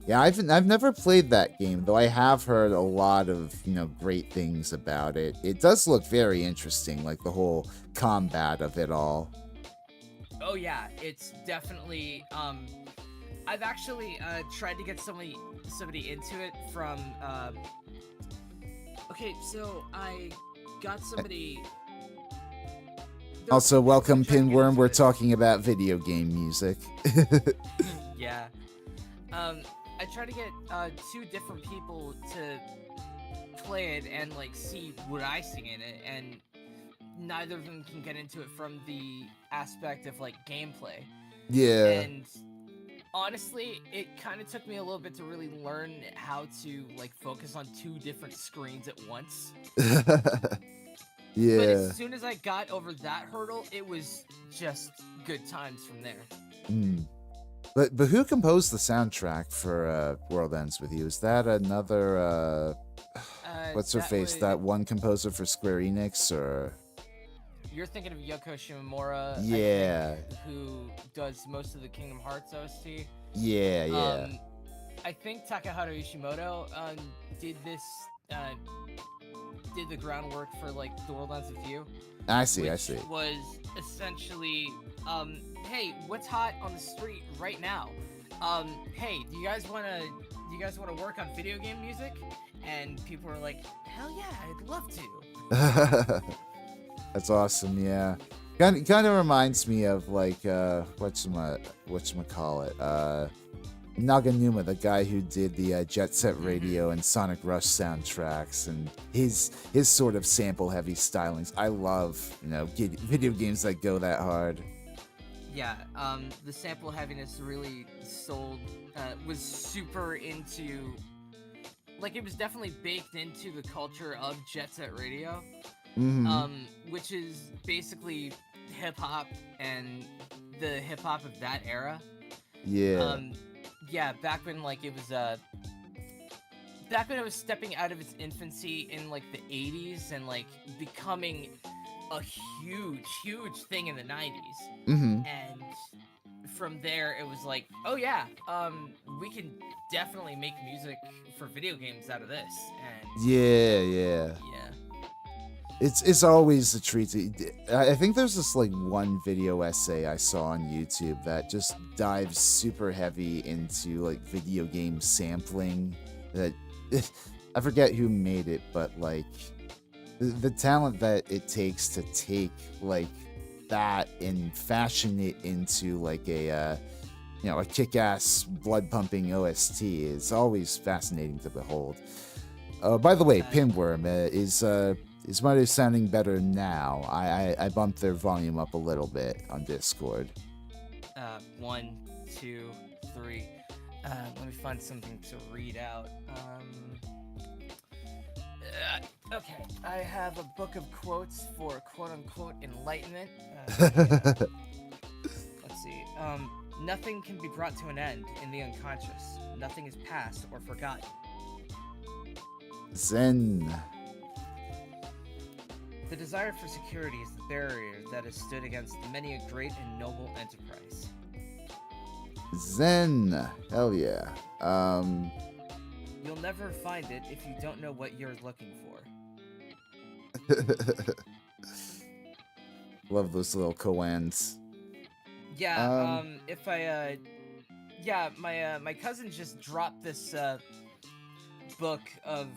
Yeah, I've never played that game, though I have heard a lot of, great things about it. It does look very interesting, like the whole combat of it all. Oh yeah, it's definitely I've actually tried to get somebody into it from okay, so I got somebody Also, welcome Pinworm. We're talking about video game music. Yeah. I try to get 2 different people to play it and like see what I sing in it, and neither of them can get into it from the aspect of like gameplay. Yeah. And honestly, it kind of took me a little bit to really learn how to like focus on 2 different screens at once. Yeah. But as soon as I got over that hurdle, it was just good times from there. But who composed the soundtrack for World Ends With You? Is that another what's her face? That one composer for Square Enix, or you're thinking of Yoko Shimomura? Yeah. I think, who does most of the Kingdom Hearts OST? Yeah. I think Takahata Ishimoto did this. Did the groundwork for like the World Ends With You. I see. Which was essentially, hey, what's hot on the street right now? Hey, do you guys wanna work on video game music? And people were like, hell yeah, I'd love to. That's awesome. Yeah, kind of reminds me of like whatchamacallit, Naganuma, the guy who did the Jet Set Radio and Sonic Rush soundtracks, and his sort of sample heavy stylings. I love, video games that go that hard. Yeah, the sample heaviness really was super into, like, it was definitely baked into the culture of Jet Set Radio, which is basically hip hop and the hip hop of that era. Yeah. Yeah, back when like it was back when it was stepping out of its infancy in like the 80s and like becoming a huge thing in the 90s. And from there it was like, oh yeah, we can definitely make music for video games out of this. And Yeah. It's always a treat to, I think there's this like one video essay I saw on YouTube that just dives super heavy into like video game sampling. That I forget who made it, but like the talent that it takes to take like that and fashion it into like a kick-ass blood pumping OST is always fascinating to behold. By the way, Pinworm is Mario sounding better now? I bumped their volume up a little bit on Discord. 1, 2, 3. Let me find something to read out. Okay, I have a book of quotes for quote-unquote enlightenment. Let's see. Nothing can be brought to an end in the unconscious. Nothing is past or forgotten. Zen. The desire for security is the barrier that has stood against many a great and noble enterprise. Zen. Hell yeah. You'll never find it if you don't know what you're looking for. Love those little koans. Yeah, if I, my cousin just dropped this, book of,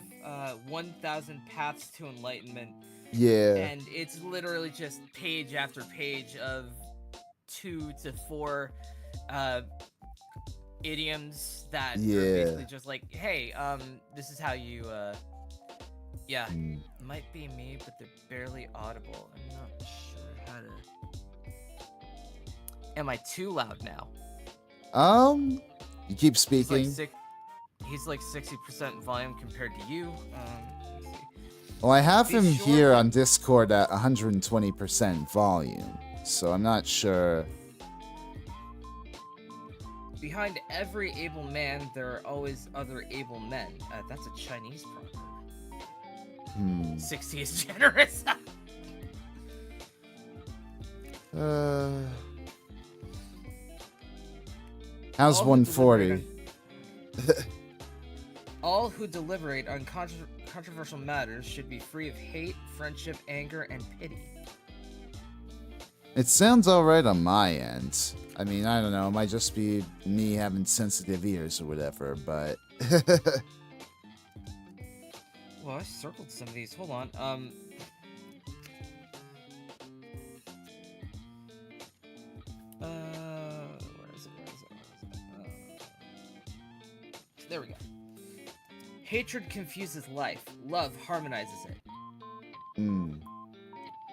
1,000 Paths to Enlightenment. Yeah. And it's literally just page after page of 2 to 4, idioms that are basically just like, hey, this is how you, might be me, but they're barely audible. I'm not sure how to... Am I too loud now? You keep speaking. He's like 60% volume compared to you. Let me see. Well, I have him here on Discord at 120% volume, so I'm not sure. Behind every able man, there are always other able men. That's a Chinese proverb. 60 is generous. How's 140? All who deliberate on controversial matters should be free of hate, friendship, anger, and pity. It sounds alright on my end. I mean, I don't know, it might just be me having sensitive ears or whatever, but... Well, I circled some of these. Hold on. There we go. Hatred confuses life. Love harmonizes it. Hmm.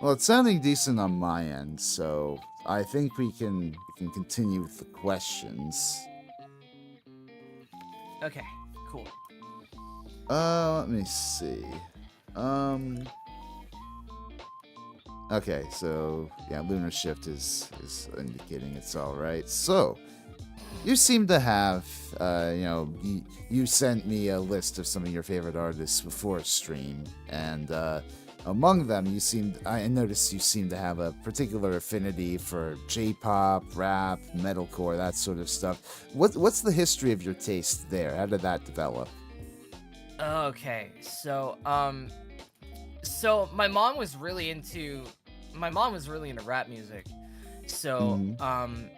Well, it's sounding decent on my end, so I think we can continue with the questions. Okay, cool. Let me see. Okay, so yeah, lunar shift is indicating it's all right. So you seem to have, you sent me a list of some of your favorite artists before stream, and among them, I noticed you seem to have a particular affinity for J-pop, rap, metalcore, that sort of stuff. What's the history of your taste there? How did that develop? Okay, so my mom was really into rap music. So, Mm.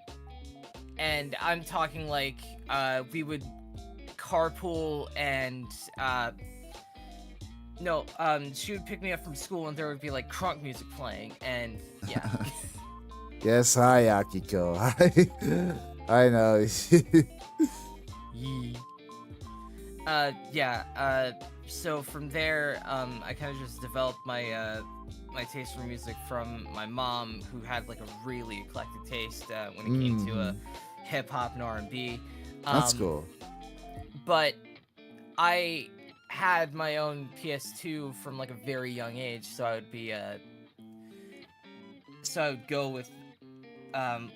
and I'm talking like we would carpool and no, she would pick me up from school and there would be like crunk music playing and yeah. Yes, hi Akiko. Hi. I know. Yee. So from there, I kind of just developed my taste for music from my mom, who had like a really eclectic taste when it came to hip hop and R&B. That's cool. But I had my own PS2 from like a very young age, so I would go with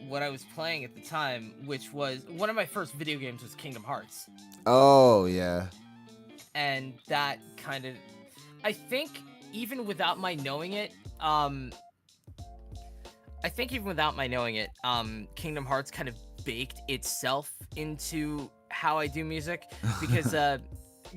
what I was playing at the time, which was one of my first video games was Kingdom Hearts. Oh yeah. And that kind of, I think even without my knowing it, Kingdom Hearts kind of baked itself into how I do music, because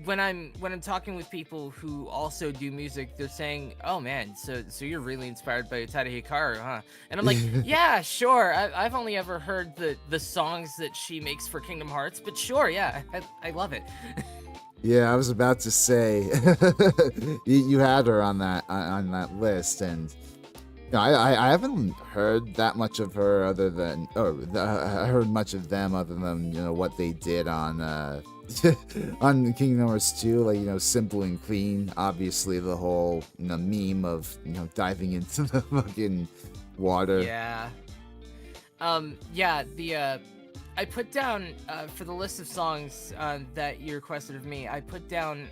when I'm talking with people who also do music, they're saying, "Oh man, so you're really inspired by Utada Hikaru, huh?" And I'm like, "Yeah, sure. I've only ever heard the songs that she makes for Kingdom Hearts, but sure, yeah, I love it." Yeah, I was about to say you had her on that list, and I haven't heard that much of her other than, I heard much of them other than what they did on on Kingdom Hearts 2, like simple and clean. Obviously, the whole meme of diving into the fucking water. Yeah. I put down, for the list of songs that you requested of me, I put down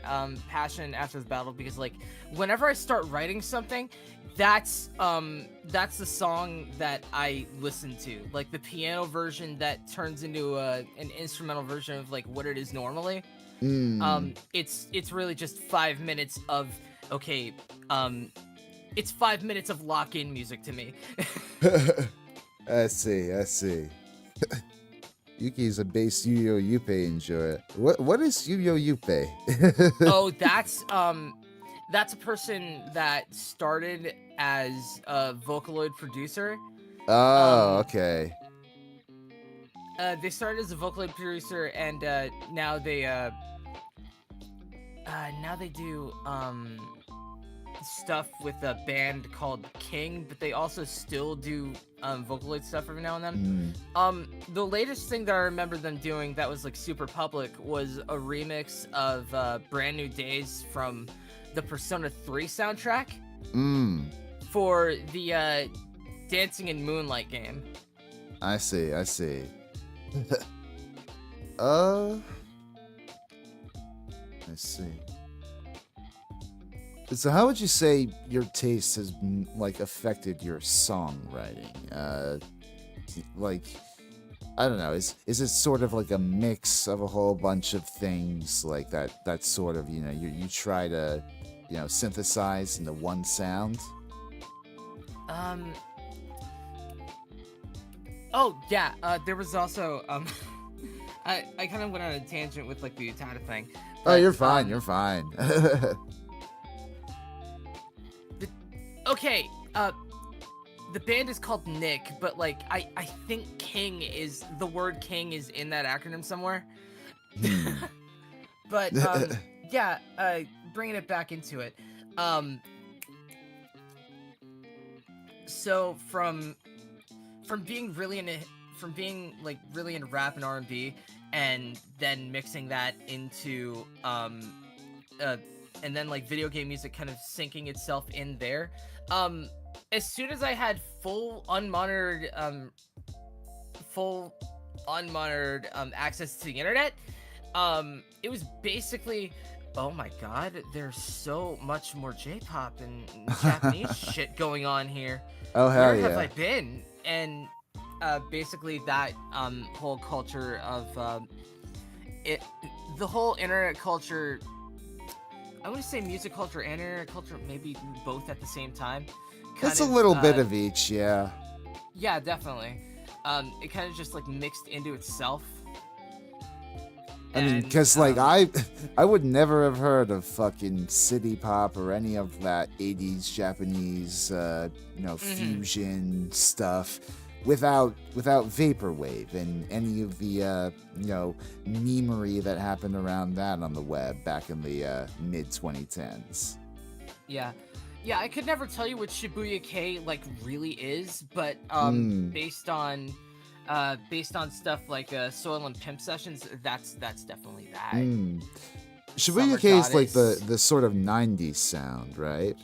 Passion After the Battle, because, like, whenever I start writing something, that's the song that I listen to. Like, the piano version that turns into an instrumental version of, like, what it is normally. It's really just 5 minutes of, it's 5 minutes of lock-in music to me. I see. Yuki's a bass Yuyo Yuppie enjoyer. What is Yuyo Yuppie? Oh, that's a person that started as a Vocaloid producer. Oh, okay. They started as a Vocaloid producer, and now they do stuff with a band called King, but they also still do Vocaloid stuff every now and then. The latest thing that I remember them doing that was like super public was a remix of Brand New Days from the Persona 3 soundtrack for the Dancing in Moonlight game. I see. I see. So how would you say your taste has like affected your songwriting? Like, I don't know, is it sort of like a mix of a whole bunch of things like that sort of, you try to, synthesize into one sound? Oh yeah, there was also I kind of went on a tangent with like the Utada thing. Oh, you're fine. You're fine. Okay, the band is called Nick, but like I think the word King is in that acronym somewhere. But yeah, bringing it back into it. So from being really into from being like really into rap and R&B, and then mixing that into and then like video game music kind of syncing itself in there. Um, as soon as I had full unmonitored access to the internet, it was basically, oh my god, there's so much more J-pop and Japanese shit going on here. Oh, hell Where have yeah. I been? And basically that whole culture of it, the whole internet culture. I want to say music culture and internet culture, maybe both at the same time. It's a little bit of each, yeah. Yeah, definitely. It kind of just like mixed into itself. I mean, because like I would never have heard of fucking city pop or any of that 80s Japanese fusion stuff without vaporwave and any of the memery that happened around that on the web back in the mid 2010s. Yeah, I could never tell you what Shibuya K like really is, but based on stuff like Soil and Pimp Sessions, that's definitely that. Shibuya K is like the sort of 90s sound, right?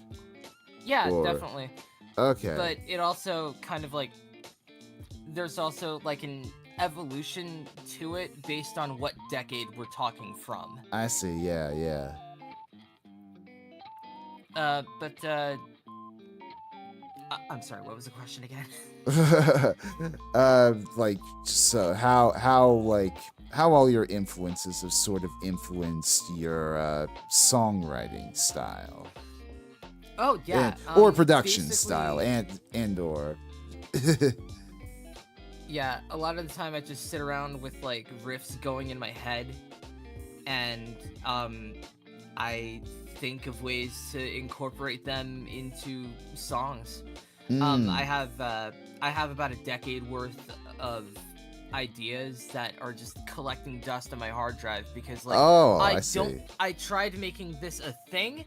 Yeah, definitely. Okay. But it also kind of like, there's also like an evolution to it based on what decade we're talking from. I see, yeah. I'm sorry, what was the question again? Like, so how all your influences have sort of influenced your songwriting style. Oh yeah, or production style, and or. Yeah, a lot of the time I just sit around with like riffs going in my head, and I think of ways to incorporate them into songs. I have about a decade worth of ideas that are just collecting dust on my hard drive because like I tried making this a thing,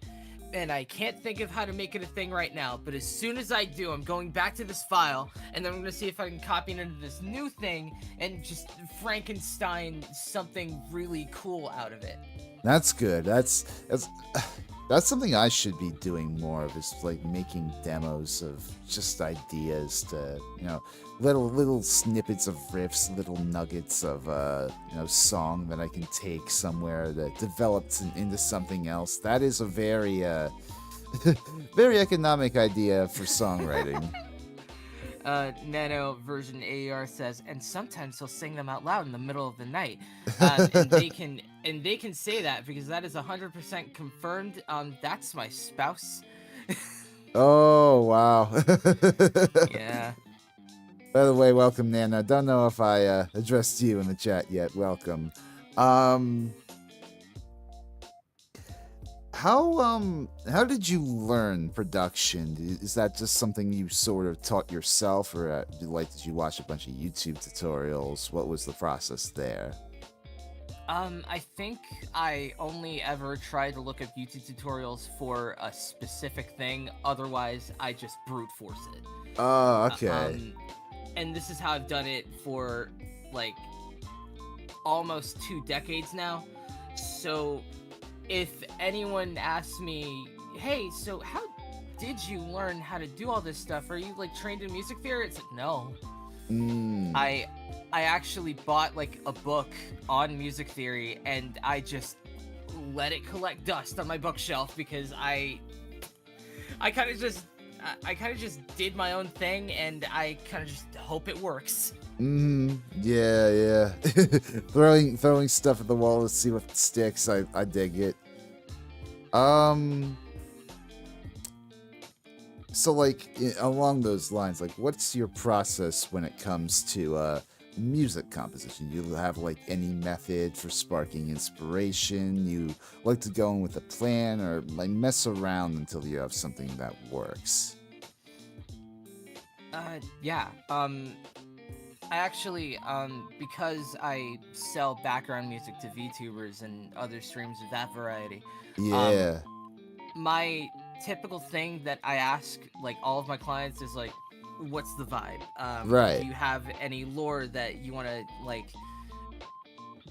and I can't think of how to make it a thing right now, but as soon as I do, I'm going back to this file, and then I'm going to see if I can copy it into this new thing and just Frankenstein something really cool out of it. That's good. That's something I should be doing more of, is like making demos of just ideas to, little snippets of riffs, little nuggets of song that I can take somewhere that develops into something else. That is a very very economic idea for songwriting. Nano version AER says, and sometimes he'll sing them out loud in the middle of the night. And they can say that because that is 100% confirmed. That's my spouse. Oh, wow. Yeah. By the way, welcome, Nana. Don't know if I addressed you in the chat yet. Welcome. How did you learn production? Is that just something you sort of taught yourself, or did you watch a bunch of YouTube tutorials? What was the process there? I think I only ever tried to look up YouTube tutorials for a specific thing. Otherwise, I just brute force it. Oh, okay. And this is how I've done it for like almost 2 decades now. So if anyone asks me, hey, so how did you learn how to do all this stuff? Are you like trained in music theory? It's like, no. I actually bought like a book on music theory, and I just let it collect dust on my bookshelf because I kind of just did my own thing, and I kind of just hope it works. Yeah. throwing stuff at the wall to see what sticks. I dig it. So like along those lines, like what's your process when it comes to music composition? You have like any method for sparking inspiration? You like to go in with a plan, or like mess around until you have something that works? Yeah. I actually, because I sell background music to VTubers and other streams of that variety. Yeah. My typical thing that I ask like all of my clients is like, what's the vibe? Right. Do you have any lore that you want to like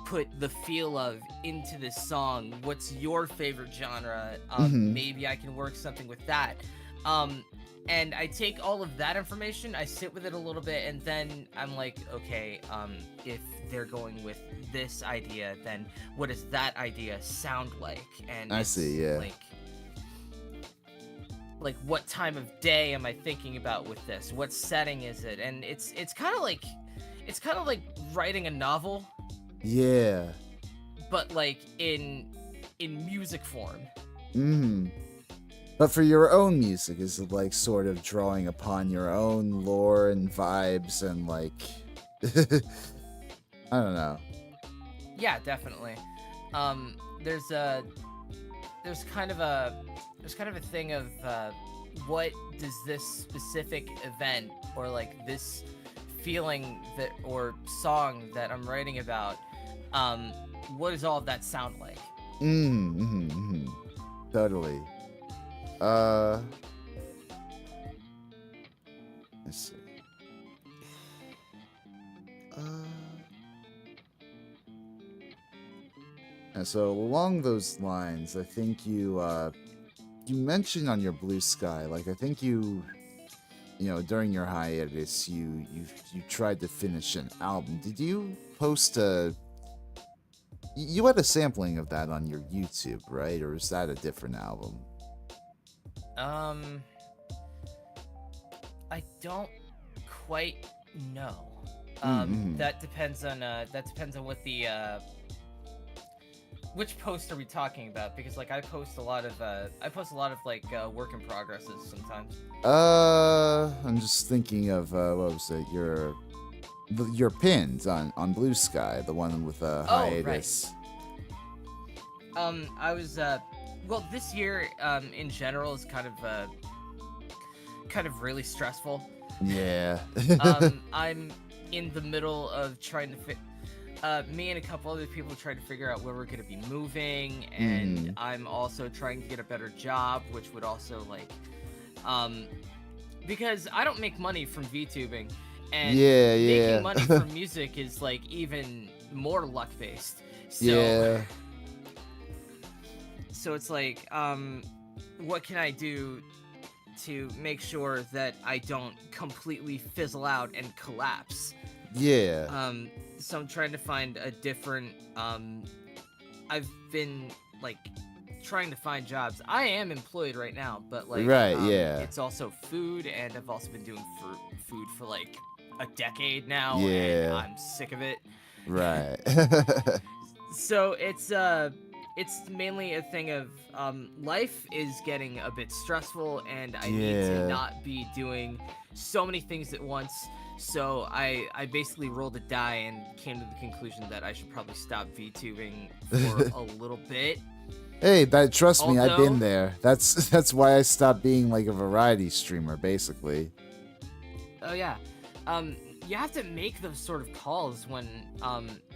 put the feel of into this song? What's your favorite genre? Mm-hmm. Maybe I can work something with that. Um, and I take all of that information, I sit with it a little bit, and then I'm like, okay, if they're going with this idea, then what does that idea sound like? And I see. Yeah. Like what time of day am I thinking about with this? What setting is it? And it's kind of like writing a novel, Yeah. but like in music form. Mm. But for your own music, is it like sort of drawing upon your own lore and vibes and like I don't know. Yeah, definitely. Um, there's a there's kind of a thing of what does this specific event or like this feeling that or song that I'm writing about, what does all of that sound like? Totally. Let's see. And so along those lines, I think you mentioned on your Blue Sky, like I think you during your hiatus, you tried to finish an album. Did you post you had a sampling of that on your YouTube, right? Or is that a different album? I don't quite know. That depends on what the which post are we talking about? Because like I post a lot of like work in progresses sometimes. I'm just thinking of what was it? Your pins on Blue Sky, the one with hiatus. Oh, right. I was well, this year in general is kind of really stressful. Yeah. I'm in the middle of trying to me and a couple other people trying to figure out where we're going to be moving, and I'm also trying to get a better job, which would also like because I don't make money from VTubing, and making money from music is like even more luck based. So so it's like what can I do to make sure that I don't completely fizzle out and collapse? So I'm trying to find a different I've been like trying to find jobs. I am employed right now, but like it's also food, and I've also been doing food for like a decade now, and I'm sick of it. Right. So it's mainly a thing of life is getting a bit stressful, and I need to not be doing so many things at once. So I basically rolled a die and came to the conclusion that I should probably stop VTubing for a little bit. Hey, trust me, I've been there. That's why I stopped being like a variety streamer, basically. Oh yeah. You have to make those sort of calls when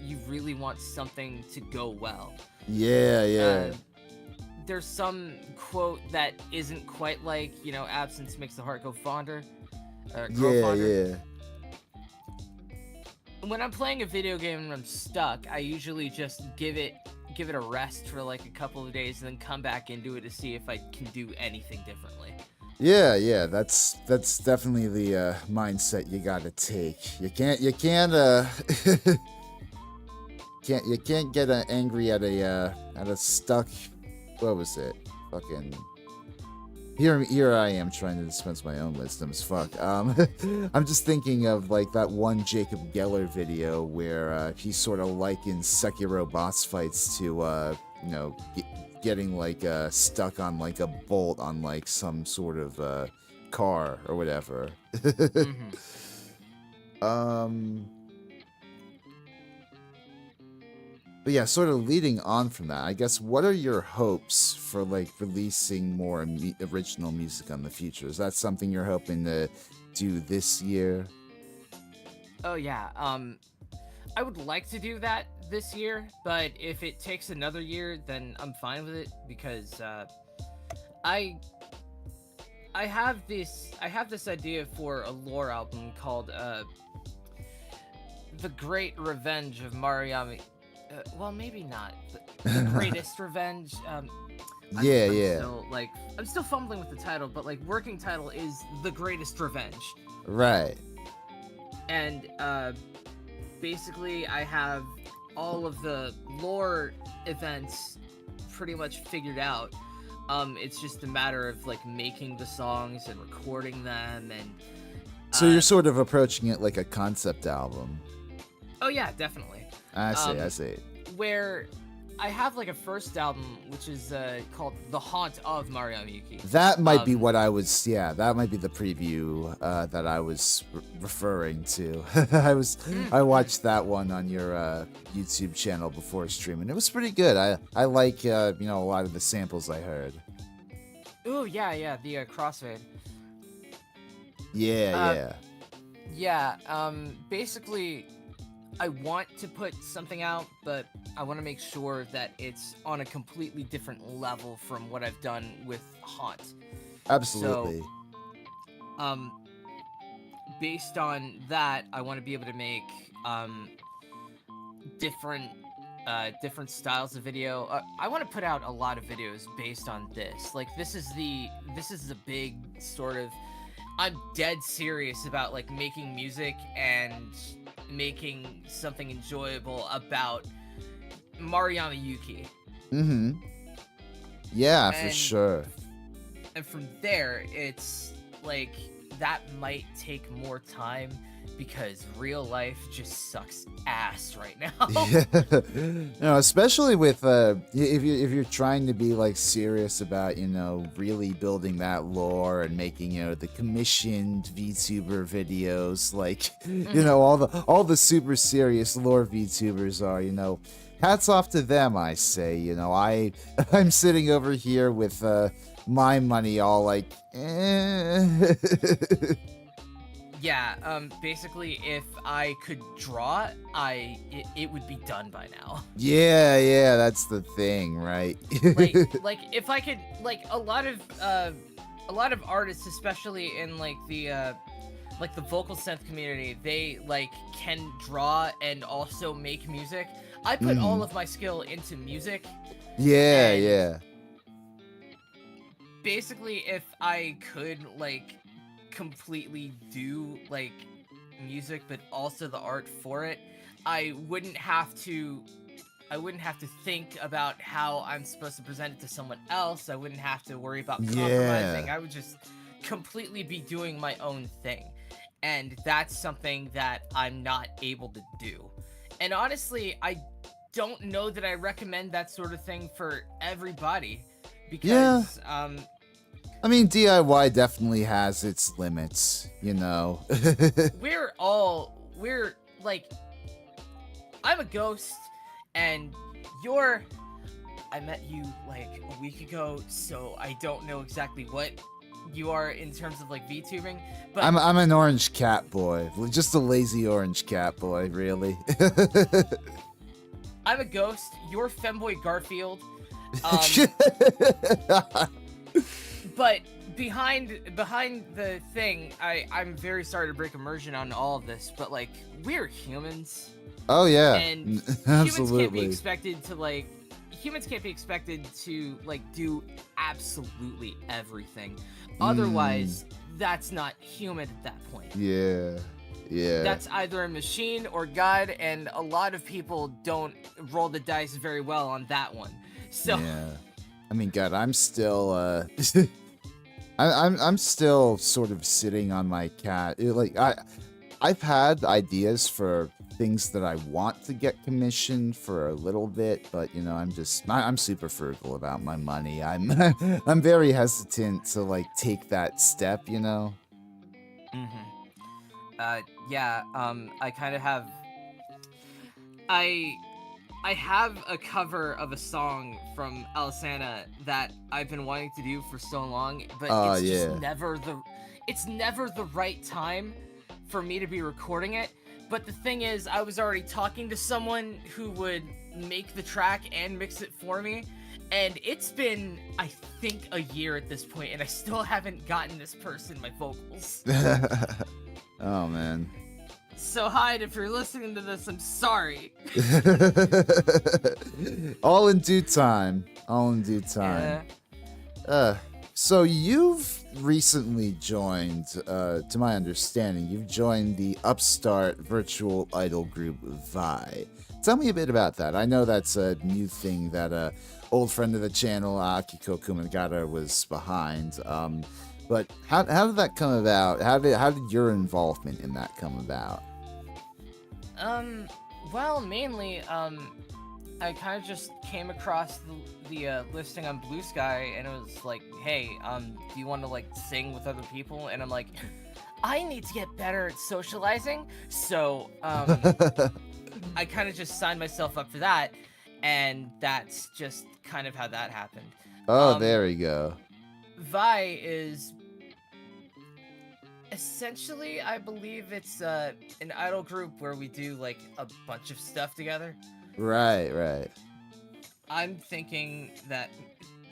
you really want something to go well. Yeah. There's some quote that isn't quite like, absence makes the heart go fonder. Grow fonder. When I'm playing a video game and I'm stuck, I usually just give it a rest for like a couple of days and then come back into it to see if I can do anything differently. Yeah, that's definitely the mindset you gotta take. You can't can't get angry at a stuck. What was it? Fucking. Here I am trying to dispense my own wisdoms. Fuck. I'm just thinking of like that one Jacob Geller video where he sort of likens Sekiro boss fights to getting like stuck on like a bolt on like some sort of car or whatever. But yeah, sort of leading on from that, I guess, what are your hopes for like releasing more original music on the future? Is that something you're hoping to do this year? Oh yeah, I would like to do that this year, but if it takes another year, then I'm fine with it, because I I have this idea for a lore album called The Great Revenge of Maruyama. Well, maybe not. The Greatest Revenge. Yeah, I'm yeah. still like I'm still fumbling with the title, but like working title is The Greatest Revenge. Right. And basically I have all of the lore events pretty much figured out. It's just a matter of like making the songs and recording them and So you're sort of approaching it like a concept album. oh yeah, definitely. I see. Where I have like a first album which is called The Haunt of Maruyama Yuki. That might be what I was. Yeah, that might be the preview that I was referring to. I watched that one on your YouTube channel before streaming. It was pretty good. I like a lot of the samples I heard. Ooh, yeah, the crossfade. Yeah. Basically, I want to put something out, but I want to make sure that it's on a completely different level from what I've done with Haunt. Absolutely. So, based on that, I want to be able to make different styles of video. I want to put out a lot of videos based on this. Like this is the big sort of. I'm dead serious about like making music and making something enjoyable about Maruyama Yuki. Mm-hmm. Yeah, for sure. And from there, it's like that might take more time because real life just sucks ass right now. Yeah. Especially with if you're trying to be like serious about really building that lore and making the commissioned VTuber videos, like all the super serious lore VTubers are hats off to them. I say I'm sitting over here with my money all like Yeah, basically, if I could draw, it would be done by now. Yeah, that's the thing, right? like if I could, like a lot of artists, especially in like the vocal synth community, they like can draw and also make music. I put all of my skill into music. Yeah. Basically, if I could like completely do like music but also the art for it, I wouldn't have to think about how I'm supposed to present it to someone else. I wouldn't have to worry about compromising. I would just completely be doing my own thing, and that's something that I'm not able to do. And honestly, I don't know that I recommend that sort of thing for everybody because I mean, DIY definitely has its limits, we're like, I'm a ghost, and I met you like a week ago, so I don't know exactly what you are in terms of like VTubing, but I'm an orange cat boy, just a lazy orange cat boy, really. I'm a ghost. You're femboy Garfield. But behind the thing, I'm very sorry to break immersion on all of this, but like we're humans. Oh yeah, and absolutely. Humans can't be expected to like do absolutely everything. Otherwise, that's not human at that point. Yeah. That's either a machine or God, and a lot of people don't roll the dice very well on that one. So yeah. I mean, God, I'm still I'm still sort of sitting on my cat. I've had ideas for things that I want to get commissioned for a little bit, but I'm super frugal about my money. I'm very hesitant to like take that step. I kind of have. I have a cover of a song from Alisana that I've been wanting to do for so long, but just never the right time for me to be recording it. But the thing is, I was already talking to someone who would make the track and mix it for me, And it's been, I think, a year at this point, and I still haven't gotten this person my vocals. Oh man. So Hyde, if you're listening to this, I'm sorry. All in due time. All in due time. So you've recently joined, to my understanding, you've joined the upstart virtual idol group Vi. Tell me a bit about that. I know that's a new thing that old friend of the channel, Akiko Kumagata, was behind. But how did that come about? How did your involvement in that come about? Well, mainly, I kind of just came across the listing on Blue Sky, and it was like, hey, do you want to, like, sing with other people? And I'm like, I need to get better at socializing, so, I kind of just signed myself up for that, and that's just kind of how that happened. Oh, there we go. Vi is essentially, I believe it's an idol group where we do like a bunch of stuff together. Right. I'm thinking that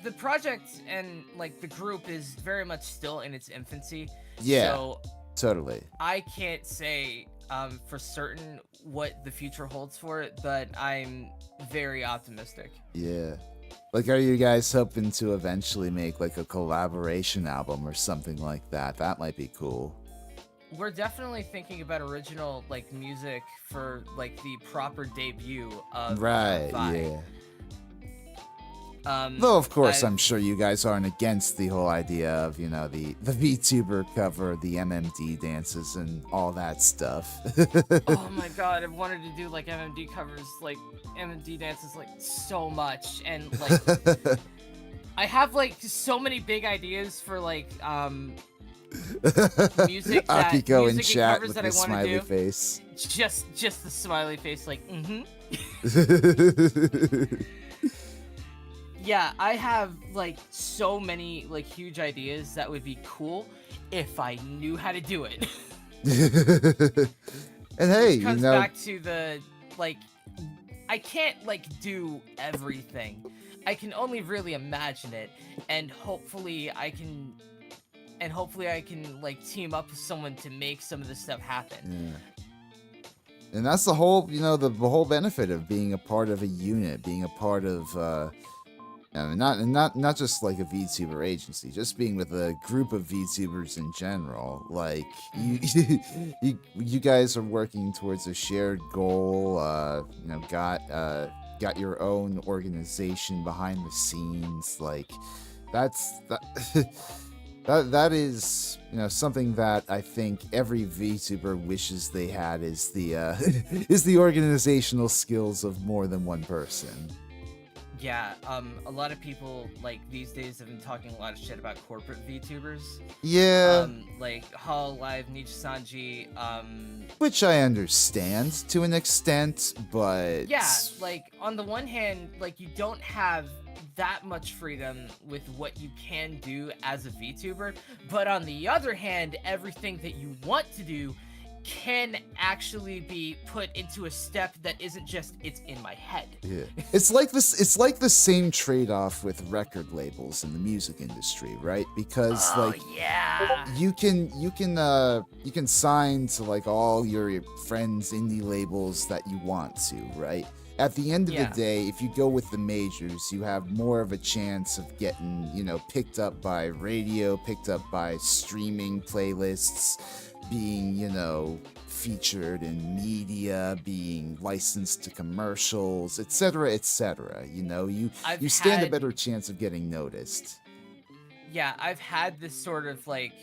the project and like the group is very much still in its infancy. Yeah, so totally. I can't say for certain what the future holds for it, but I'm very optimistic. Yeah. Like, are you guys hoping to eventually make, like, a collaboration album or something like that? That might be cool. We're definitely thinking about original, like, music for, like, the proper debut of Right, Vi. yeah. Though, of course, I'm sure you guys aren't against the whole idea of, you know, the VTuber cover, the MMD dances, and all that stuff. Oh my god, I've wanted to do, like, MMD covers, like, MMD dances, like, so much, and, like, I have, like, so many big ideas for, like, music that, Akiko in music chat covers with that I the want to smiley do. face. Just the smiley face, like, Yeah, I have, like, so many, like, huge ideas that would be cool if I knew how to do it. And hey, Which comes you know, back to the, like, I can't, like, do everything. I can only really imagine it, and hopefully I can, like, team up with someone to make some of this stuff happen. Yeah. And that's the whole, you know, the whole benefit of being a part of a unit, being a part of, I mean, not just like a VTuber agency, just being with a group of VTubers in general. Like, you guys are working towards a shared goal. You know, got your own organization behind the scenes. Like, that is, you know, something that I think every VTuber wishes they had is the is the organizational skills of more than one person. Yeah, a lot of people, like, these days have been talking a lot of shit about corporate VTubers. Yeah. Like, Hall Live, Niche Sanji, Which I understand to an extent, but... Yeah, like, on the one hand, like, you don't have that much freedom with what you can do as a VTuber, but on the other hand, everything that you want to do can actually be put into a step that isn't just, it's in my head. Yeah. It's like the same trade-off with record labels in the music industry, right? Because yeah, you can sign to like all your friends' indie labels that you want to, right? At the end of the day, if you go with the majors, you have more of a chance of getting, you know, picked up by radio, picked up by streaming playlists, being, you know, featured in media, being licensed to commercials, etc., etc. You know, you stand a better chance of getting noticed. Yeah, I've had this sort of like,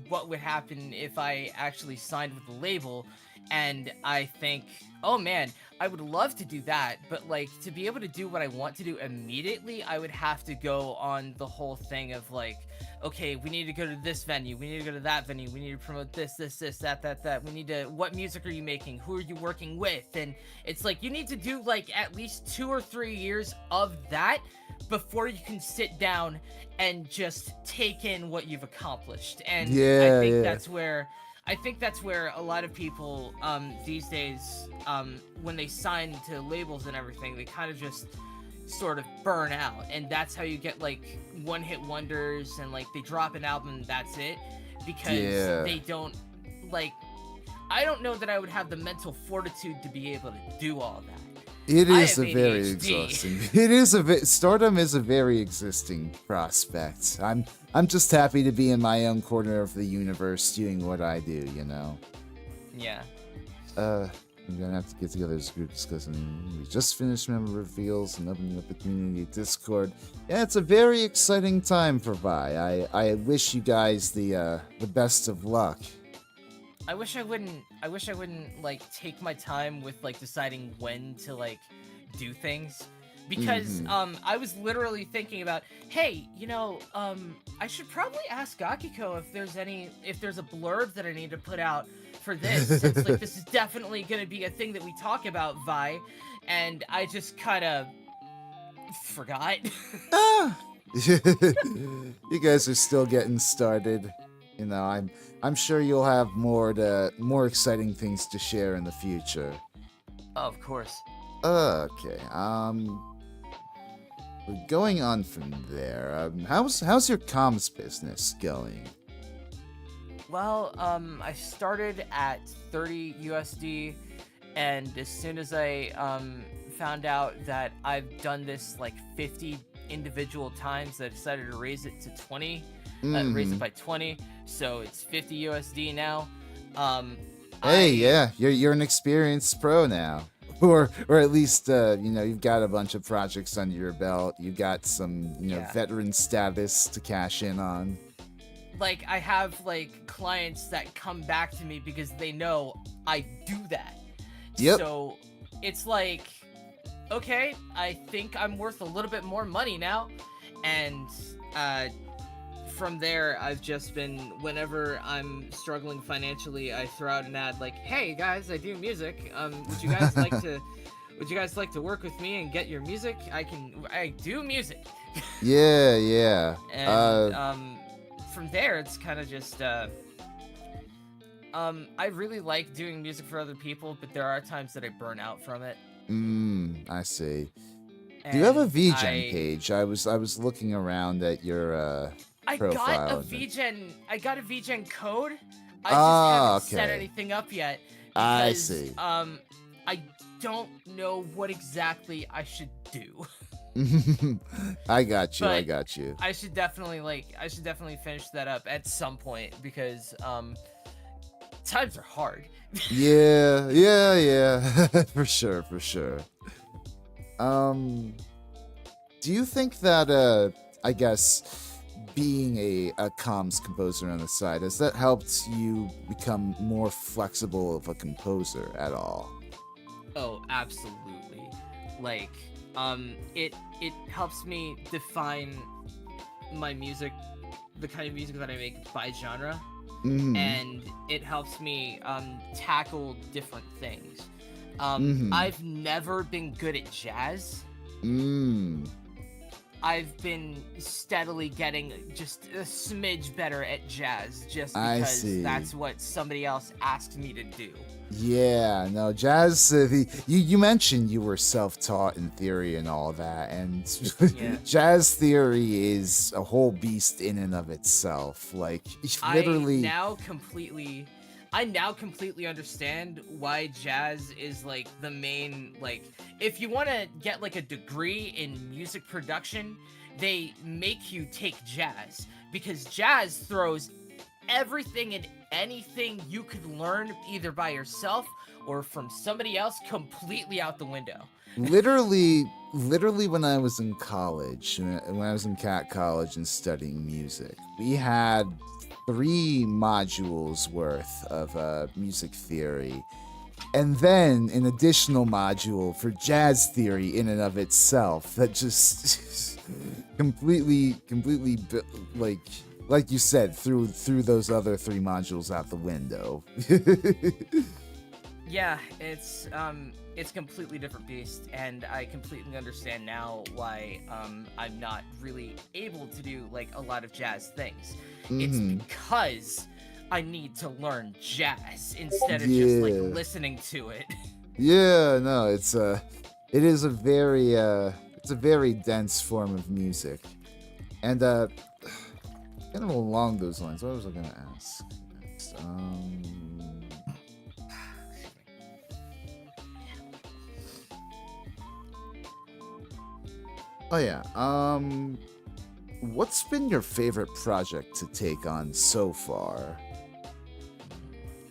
what would happen if I actually signed with the label, and I think, oh man, I would love to do that, but like, to be able to do what I want to do immediately, I would have to go on the whole thing of like, okay, we need to go to this venue, we need to go to that venue, we need to promote this, that, we need to, what music are you making, who are you working with, and it's like, you need to do like at least 2 or 3 years of that before you can sit down and just take in what you've accomplished, and I think that's where a lot of people these days, when they sign to labels and everything, they kind of just sort of burn out, and that's how you get like one-hit wonders and like they drop an album and that's it, because Yeah. they don't like. I don't know that I would have the mental fortitude to be able to do all that. It I is have a very ADHD. exhausting. It is stardom is a very existing prospect. I'm just happy to be in my own corner of the universe doing what I do, you know. Yeah. I'm gonna have to get together as a group discussing. We just finished member reveals and opening up the community Discord. Yeah, it's a very exciting time for Vi. I wish you guys the best of luck. I wish I wouldn't like take my time with like deciding when to like do things, because I was literally thinking about, hey, you know, I should probably ask Akiko if there's a blurb that I need to put out for this, since like this is definitely gonna be a thing that we talk about, Vi, and I just kind of forgot. You guys are still getting started. You know, I'm sure you'll have more exciting things to share in the future. Oh, of course. Okay. We're going on from there. How's your comms business going? Well, I started at 30 USD, and as soon as I found out that I've done this like 50 individual times, I decided to raise it to 20. Raise it by 20, so it's 50 USD now. Yeah, you're an experienced pro now, or at least you know, you've got a bunch of projects under your belt. You got some veteran status to cash in on. Like, I have like clients that come back to me because they know I do that. Yep. So it's like, okay, I think I'm worth a little bit more money now, and from there, I've just been, whenever I'm struggling financially, I throw out an ad like, "Hey guys, I do music. Would you guys like to work with me and get your music? I do music." Yeah. And from there, it's kind of just I really like doing music for other people, but there are times that I burn out from it. I see. Do you have a VGen page? I was looking around at your profile. I got a VGen code. I just haven't set okay. anything up yet. I Because, see. I don't know what exactly I should do. I got you. But I should definitely finish that up at some point, because times are hard. Yeah. For sure. Do you think that I guess being a comms composer on the side, has that helped you become more flexible of a composer at all? Oh, absolutely. Like, it helps me define my music, the kind of music that I make, by genre, and it helps me tackle different things. I've never been good at jazz. I've been steadily getting just a smidge better at jazz, just because that's what somebody else asked me to do. Yeah, no, jazz, you mentioned you were self-taught in theory and all that, and jazz theory is a whole beast in and of itself. Like, literally... I now completely understand why jazz is like the main, like, if you want to get like a degree in music production, they make you take jazz, because jazz throws everything and anything you could learn either by yourself or from somebody else completely out the window. Literally when I was in college, when I was in Cat College and studying music, we had 3 modules worth of music theory, and then an additional module for jazz theory in and of itself that just completely like you said, threw those other 3 modules out the window. Yeah, it's completely different beast, and I completely understand now why I'm not really able to do like a lot of jazz things. It's because I need to learn jazz instead of just like listening to it. Yeah, no, it is a very it's a very dense form of music. And kind of along those lines, what was I gonna ask next? Oh yeah. What's been your favorite project to take on so far?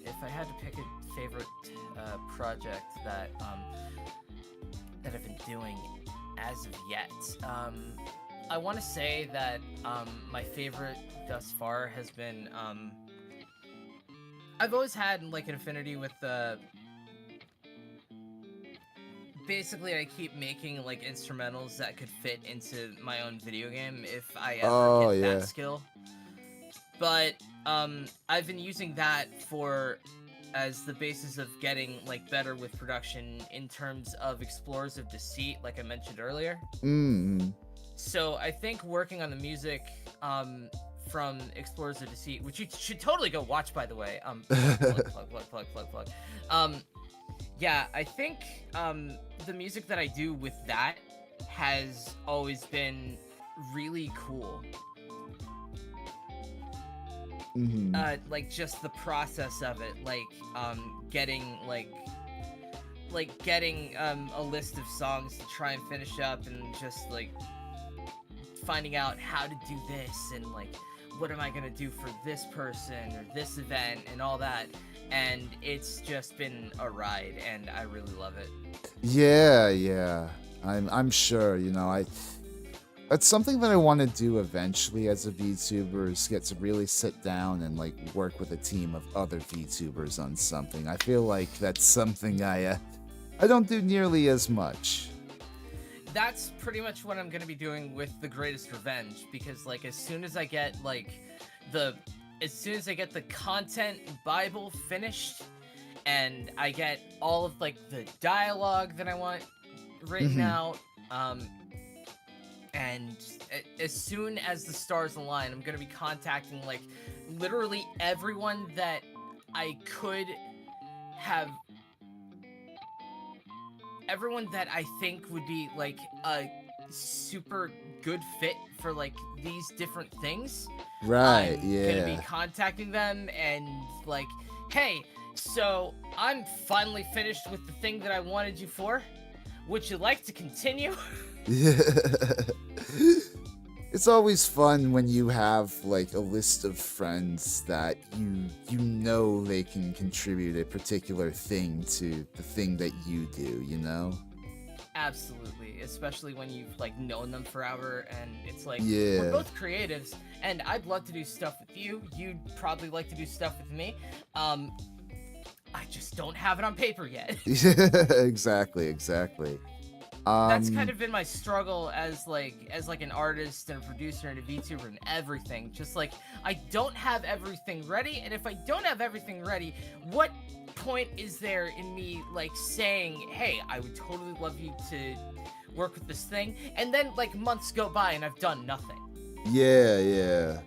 If I had to pick a favorite project that that I've been doing as of yet, I want to say that my favorite thus far has been I've always had like an affinity with basically I keep making like instrumentals that could fit into my own video game if I ever Oh get yeah. that skill. But I've been using that for as the basis of getting like better with production in terms of Explorers of Deceit, like I mentioned earlier. Mm. So I think working on the music from Explorers of Deceit, which you should totally go watch, by the way. Plug. Yeah, I think the music that I do with that has always been really cool. Mm-hmm. Like just the process of it, like getting getting a list of songs to try and finish up, and just like finding out how to do this, and like what am I gonna do for this person or this event and all that. And it's just been a ride, and I really love it. Yeah. I'm sure, that's something that I want to do eventually as a VTuber, is get to really sit down and like work with a team of other VTubers on something. I feel like that's something I don't do nearly as much. That's pretty much what I'm gonna be doing with The Greatest Revenge, because like as soon as I get the content Bible finished, and I get all of like the dialogue that I want written out, and as soon as the stars align, I'm gonna be contacting like literally everyone that I could have, everyone that I think would be like a super good fit for like these different things. Right, I'm gonna be contacting them and like, hey, so I'm finally finished with the thing that I wanted you for. Would you like to continue? Yeah. It's always fun when you have like a list of friends that you know they can contribute a particular thing to the thing that you do. Absolutely, especially when you've like known them forever, and it's like, Yeah. we're both creatives, and I'd love to do stuff with you. You'd probably like to do stuff with me. I just don't have it on paper yet. Exactly. That's kind of been my struggle as an artist and a producer and a VTuber and everything. Just like, I don't have everything ready, and if I don't have everything ready, what point is there in me like saying, hey, I would totally love you to work with this thing, and then like months go by and I've done nothing. Yeah.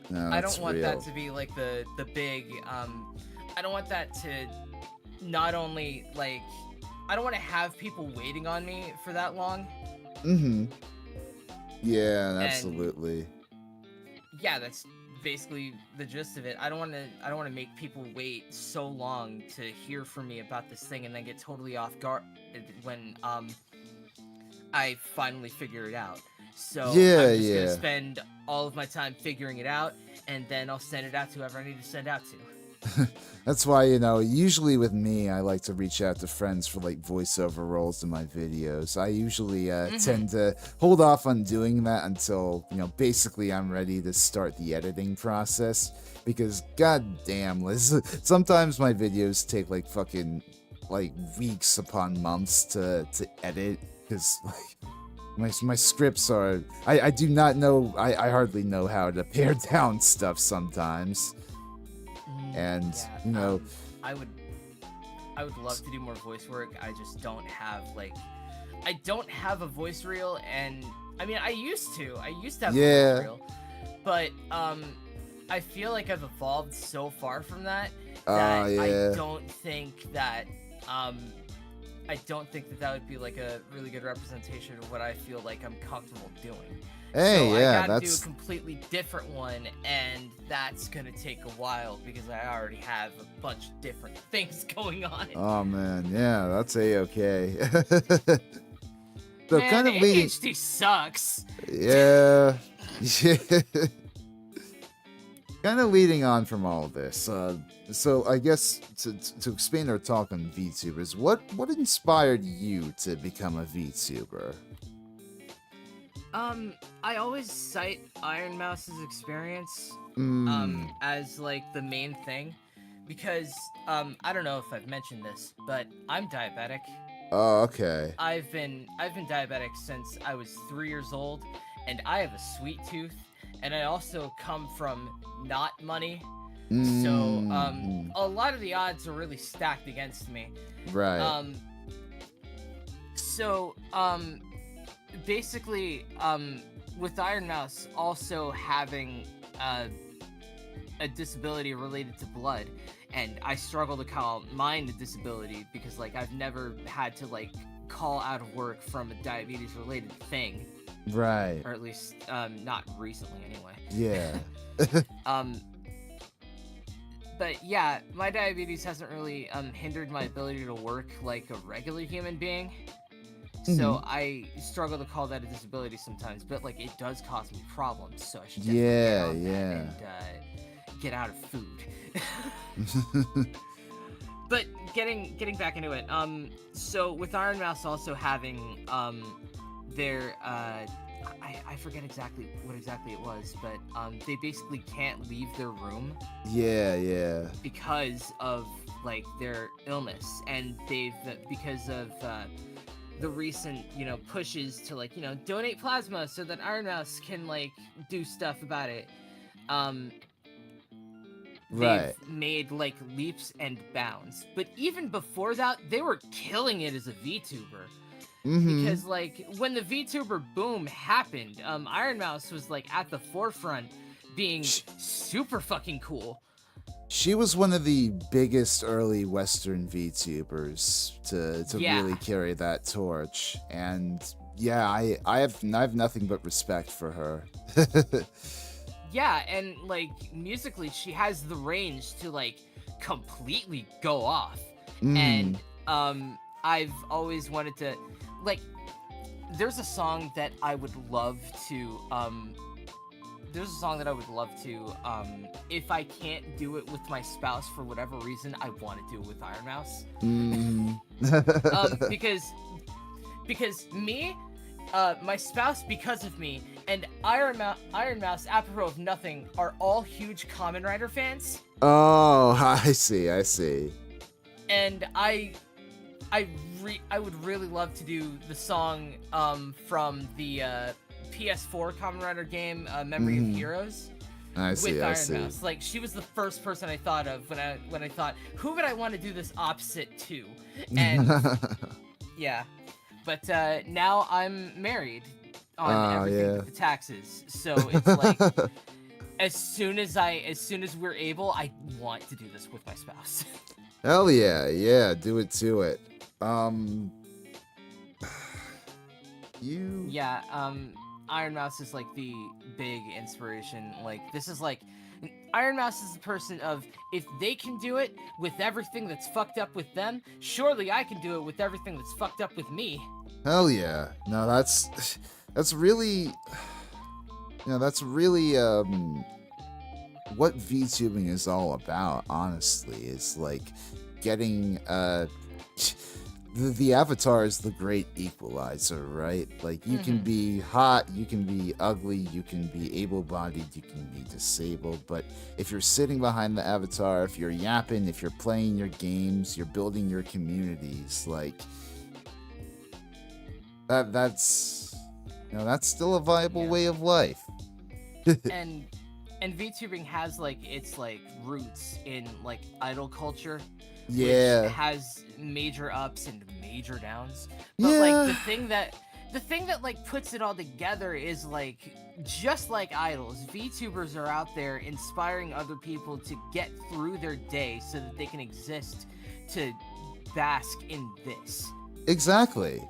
No, I don't want real. that to be like the big I don't want that to not only like, I don't want to have people waiting on me for that long. Yeah, absolutely. Yeah, that's basically the gist of it. I don't want to make people wait so long to hear from me about this thing and then get totally off guard when I finally figure it out. So I'm just gonna spend all of my time figuring it out, and then I'll send it out to whoever I need to send out to. That's why, usually with me, I like to reach out to friends for like voiceover roles in my videos. I usually tend to hold off on doing that until, basically I'm ready to start the editing process. Because goddamn, Liz, sometimes my videos take like fucking like weeks upon months to edit. Because like my scripts are, I do not know, I hardly know how to pare down stuff sometimes. And I would love to do more voice work. I just don't have I don't have a voice reel, and I mean I used to have a voice reel, but I feel like I've evolved so far from that I don't think that I don't think that would be like a really good representation of what I feel like I'm comfortable doing. Hey, So I yeah, gotta do a that's completely different one, and that's gonna take a while because I already have a bunch of different things going on. oh man, yeah, that's a-okay. So Man, kind of leading, ADHD sucks. yeah, kind of leading on from all this. So I guess to expand our talk on VTubers, what inspired you to become a VTuber? I always cite Iron Mouse's experience, Mm. as like the main thing, because I don't know if I've mentioned this, but I'm diabetic. Oh, okay. I've been diabetic since I was 3 years old, and I have a sweet tooth, and I also come from not money, so Mm. a lot of the odds are really stacked against me. Right. So basically, with Iron Mouse also having a disability related to blood, and I struggle to call mine a disability because like I've never had to like call out of work from a diabetes related thing, Right. or at least not recently anyway. Yeah. But yeah, my diabetes hasn't really hindered my ability to work like a regular human being. So I struggle to call that a disability sometimes, but like it does cause me problems. So I should definitely get on that and get out of food. But getting back into it, so with Iron Mouse also having their I forget exactly what exactly it was, but they basically can't leave their room Yeah. because of like their illness, and they've because of the recent pushes to like donate plasma so that Iron Mouse can like do stuff about it. Right. They've made like leaps and bounds, but even before that, they were killing it as a VTuber. Because like when the VTuber boom happened, Iron Mouse was like at the forefront, being super fucking cool. She was one of the biggest early Western VTubers to really carry that torch, and yeah, I have nothing but respect for her. Yeah, and like musically, she has the range to like completely go off, and I've always wanted to like. There's a song that I would love to if I can't do it with my spouse for whatever reason, I want to do it with Iron Mouse. Because me, my spouse because of me, and Iron Mouse, apropos of nothing, are all huge Kamen Rider fans. Oh, I see. And I would really love to do the song from the PS4 Kamen Rider game, Memory of Heroes. I see. With Iron Mouse. Like, she was the first person I thought of when I thought, who would I want to do this opposite to? And yeah, but now I'm married on everything but the taxes, so it's like as soon as we're able, I want to do this with my spouse. Hell yeah, do it to it. Iron Mouse is like the big inspiration. Like, this is like Iron Mouse is the person of, if they can do it with everything that's fucked up with them, surely I can do it with everything that's fucked up with me. Hell yeah. No, that's really what VTubing is all about, honestly. It's like getting the avatar is the great equalizer, right? Like, you can be hot, you can be ugly, you can be able-bodied, you can be disabled, but if you're sitting behind the avatar, if you're yapping, if you're playing your games, you're building your communities, like that's still a viable way of life. and VTubing has like its like roots in like idol culture. Yeah. Which has major ups and major downs. But like the thing that like puts it all together is like, just like idols, VTubers are out there inspiring other people to get through their day so that they can exist to bask in this. Exactly.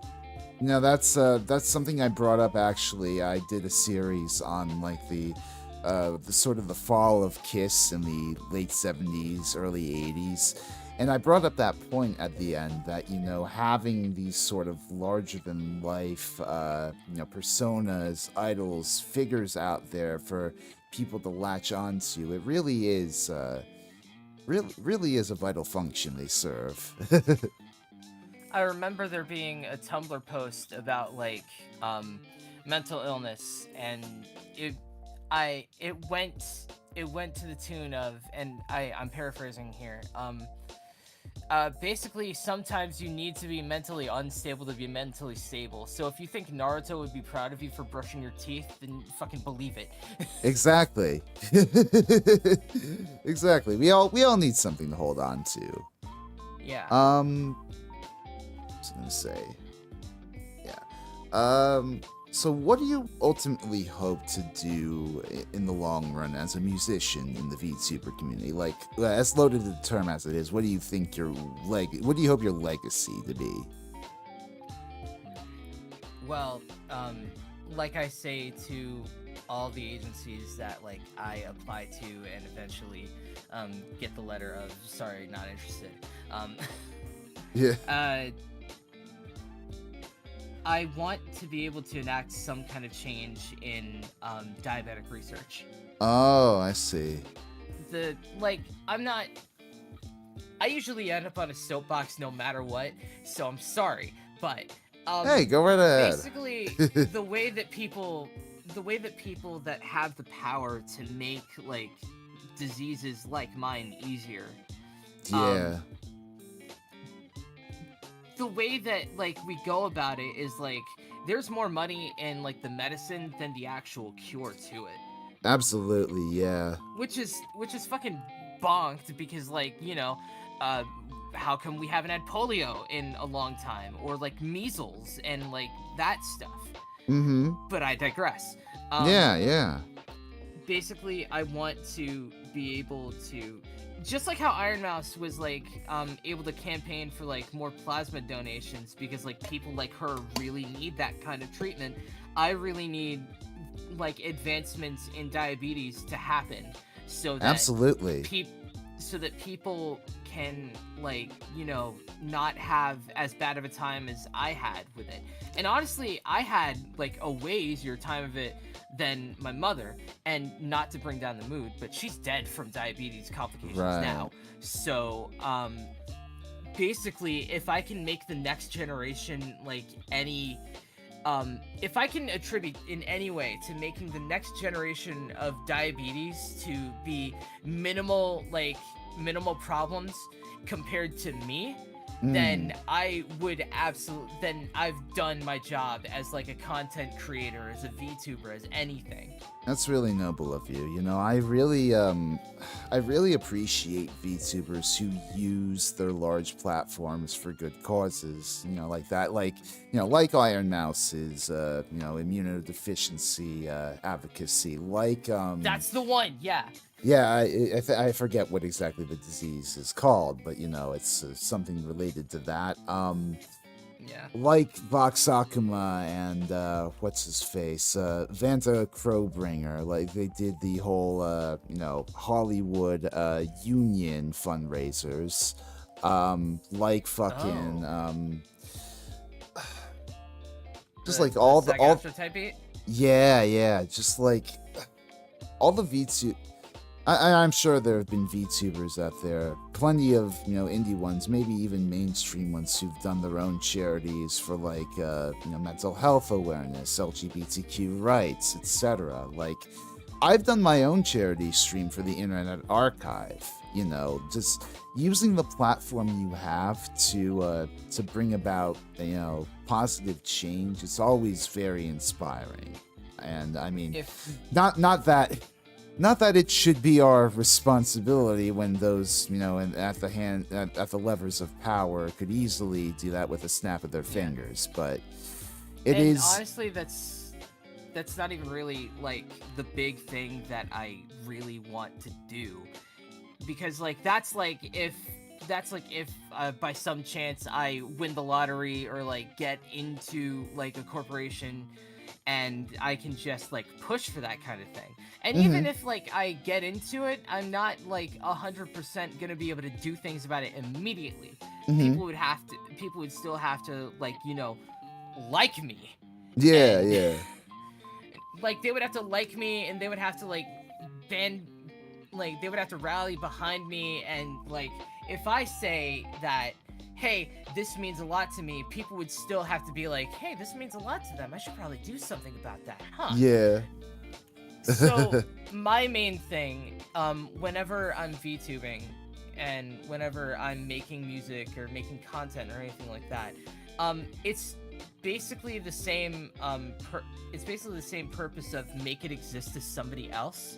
That's something I brought up actually. I did a series on like the sort of the fall of Kiss in the late 70s, early 80s. And I brought up that point at the end that, having these sort of larger than life, personas, idols, figures out there for people to latch onto, it really is a vital function they serve. I remember there being a Tumblr post about like mental illness, and it it went to the tune of, and I'm paraphrasing here. Basically, sometimes you need to be mentally unstable to be mentally stable. So if you think Naruto would be proud of you for brushing your teeth, then fucking believe it. Exactly. Exactly. We all need something to hold on to. Yeah. I was gonna say, yeah. So what do you ultimately hope to do in the long run as a musician in the VTuber community? Like, as loaded a term as it is, what do you think what do you hope your legacy to be? Well, like I say to all the agencies that like I apply to and eventually get the letter of sorry, not interested. Yeah. I want to be able to enact some kind of change in diabetic research. Oh, I see. I usually end up on a soapbox no matter what, so I'm sorry, but Hey, go right ahead. basically the way that people that have the power to make like diseases like mine easier. Yeah. The way that like we go about it is like there's more money in like the medicine than the actual cure to it. Absolutely, yeah. Which is fucking bonked because like, how come we haven't had polio in a long time or like measles and like that stuff? Mm-hmm. But I digress. Yeah. Basically, I want to be able to, just like how Iron Mouse was like able to campaign for like more plasma donations because like people like her really need that kind of treatment. I really need like advancements in diabetes to happen so that Absolutely. so that people can like not have as bad of a time as I had with it. And honestly, I had like a way easier time of it than my mother, and not to bring down the mood, but she's dead from diabetes complications now. So basically, if I can make the next generation like any if I can attribute in any way to making the next generation of diabetes to be minimal problems compared to me, then I would then I've done my job as like a content creator, as a VTuber, as anything. That's really noble of you. I really appreciate VTubers who use their large platforms for good causes. Like that, like Iron Mouse's, immunodeficiency advocacy. Like That's the one, yeah. Yeah, I forget what exactly the disease is called, but it's something related to that. Yeah. Like Vox Akuma and what's his face, Vanta Crowbringer. Like they did the whole Hollywood union fundraisers. Like fucking just like all the type beat? Yeah, just like all the VTubers. I'm sure there have been VTubers out there, plenty of indie ones, maybe even mainstream ones who've done their own charities for like mental health awareness, LGBTQ rights, etc. Like I've done my own charity stream for the Internet Archive. Just using the platform you have to bring about positive change. It's always very inspiring, and I mean, not that it should be our responsibility when those, at the levers of power could easily do that with a snap of their fingers, but it is. Honestly, that's not even really like the big thing that I really want to do, because like that's like if if by some chance I win the lottery or like get into like a corporation and I can just like push for that kind of thing. And even if like I get into it, I'm not like 100% gonna be able to do things about it immediately. People would still have to like, you know, like me. Yeah, And, yeah. like they would have to like me, and they would have to like they would have to rally behind me. And like if I say that, hey, this means a lot to me, people would still have to be like, hey, this means a lot to them, I should probably do something about that, huh? Yeah. So my main thing, whenever I'm VTubing and whenever I'm making music or making content or anything like that, it's basically the same purpose of make it exist to somebody else.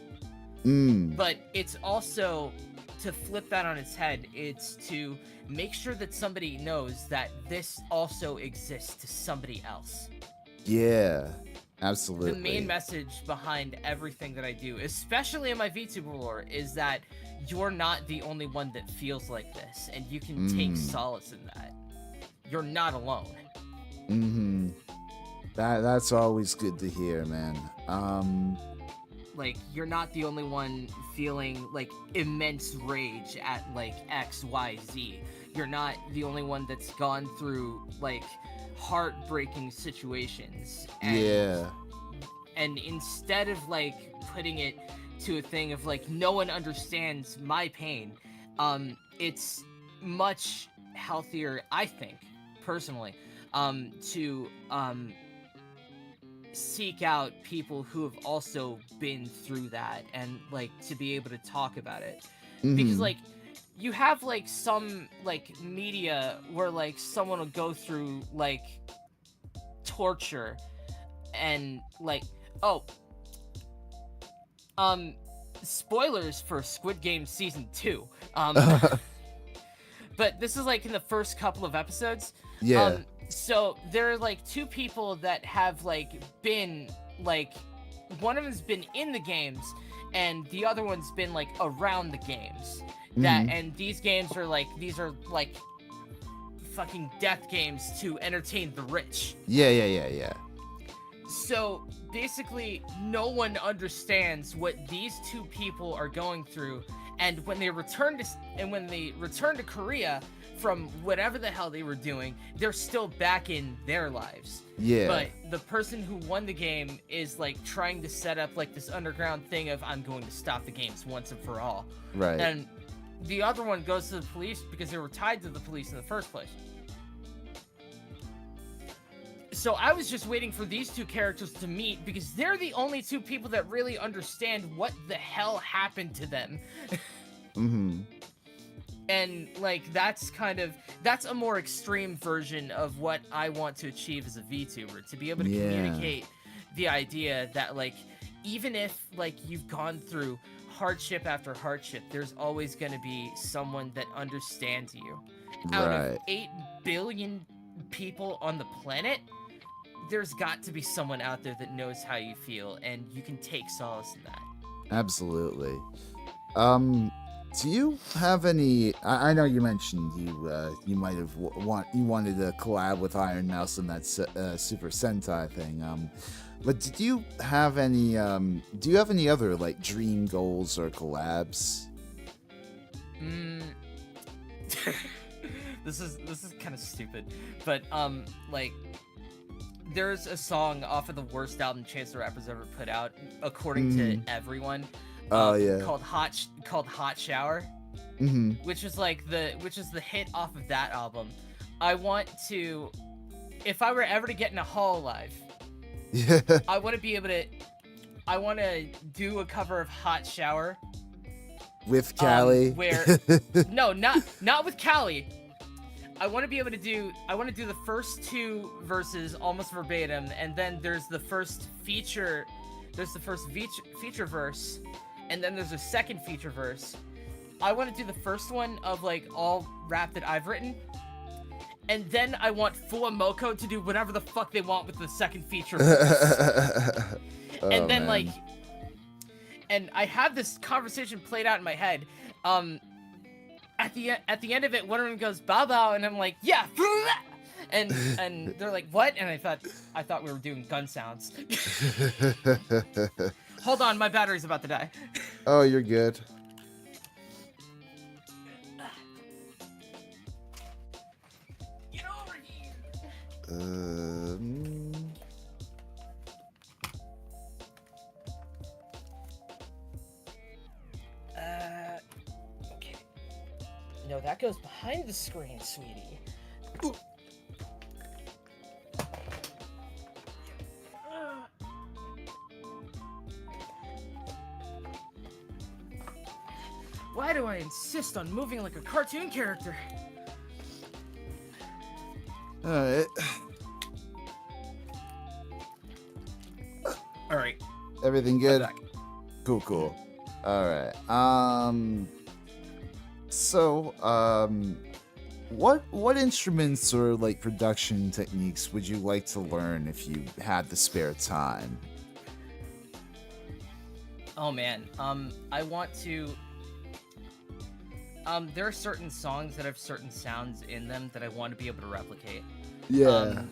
But it's also, to flip that on its head, it's to make sure that somebody knows that this also exists to somebody else. Yeah, absolutely. The main message behind everything that I do, especially in my VTuber lore, is that you're not the only one that feels like this, and you can take solace in that. You're not alone. That's always good to hear, man. Like, you're not the only one feeling like immense rage at like XYZ. You're not the only one that's gone through like heartbreaking situations. And, and instead of like putting it to a thing of like no one understands my pain, it's much healthier, I think, personally, to seek out people who have also been through that, and like to be able to talk about it. Because like you have like some like media where like someone will go through like torture and like, spoilers for Squid Game season 2, but this is like in the first couple of episodes. So there are like two people that have like been like, one of them's been in the games and the other one's been like around the games. And these games are like, these are like fucking death games to entertain the rich. Yeah. So basically no one understands what these two people are going through, and when they return to Korea from whatever the hell they were doing, they're still back in their lives. But the person who won the game is like trying to set up like this underground thing of, I'm going to stop the games once and for all. And the other one goes to the police because they were tied to the police in the first place. So I was just waiting for these two characters to meet because they're the only two people that really understand what the hell happened to them. And like that's a more extreme version of what I want to achieve as a VTuber, to be able to communicate the idea that like, even if like you've gone through hardship after hardship, there's always going to be someone that understands you. Out of 8 billion people on the planet, there's got to be someone out there that knows how you feel, and you can take solace in that. Absolutely. Do you have any? I know you mentioned you might have wanted to collab with Iron Mouse in that Super Sentai thing. But did you have any? Do you have any other like dream goals or collabs? This is kind of stupid, but like, there's a song off of the worst album Chance the Rapper's ever put out, according to everyone. Called Hot Shower, which is the hit off of that album. I want to, if I were ever to get in a Hololive, I want to do a cover of Hot Shower with Callie. No, not with Callie. I want to do the first 2 verses almost verbatim, and then there's the first feature verse, and then there's a second feature verse. I want to do the first one of like all rap that I've written, and then I want Fuamoko to do whatever the fuck they want with the second feature verse. And then like, and I have this conversation played out in my head. at the end of it, one of them goes bow bow, and I'm like, yeah, and they're like, what? And I thought we were doing gun sounds. Hold on, my battery's about to die. Oh, you're good. Get over here. Okay. No, that goes behind the screen, sweetie. Ooh. Why do I insist on moving like a cartoon character? Alright. Alright. Everything good? I'm back. Cool. Alright. What instruments or like production techniques would you like to learn if you had the spare time? Oh man. I want to. There are certain songs that have certain sounds in them that I want to be able to replicate. Yeah.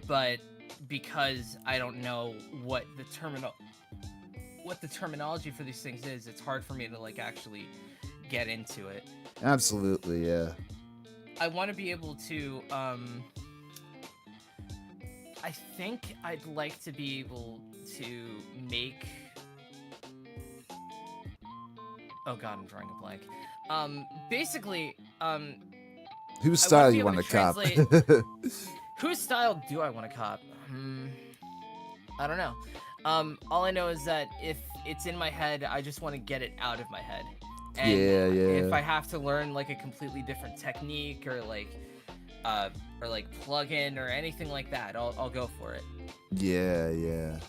But because I don't know what the terminology for these things is, it's hard for me to like actually get into it. Absolutely, yeah. I want to be able to I think I'd like to be able to make. Oh god, I'm drawing a blank. Basically, whose style you want to cop? Whose style do I want to cop? I don't know. All I know is that if it's in my head, I just want to get it out of my head. And yeah. If I have to learn like a completely different technique or like plugin or anything like that, I'll go for it. Yeah.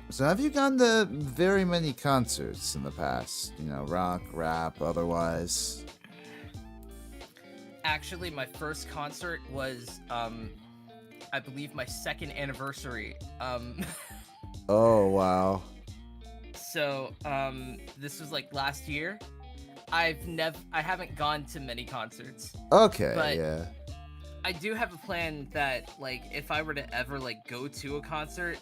So have you gone to very many concerts in the past? You know, rock, rap, otherwise? Actually, my first concert was, I believe my second anniversary. Oh, wow. So, this was like last year. I haven't gone to many concerts. Okay, but yeah. I do have a plan that, like, if I were to ever, like, go to a concert,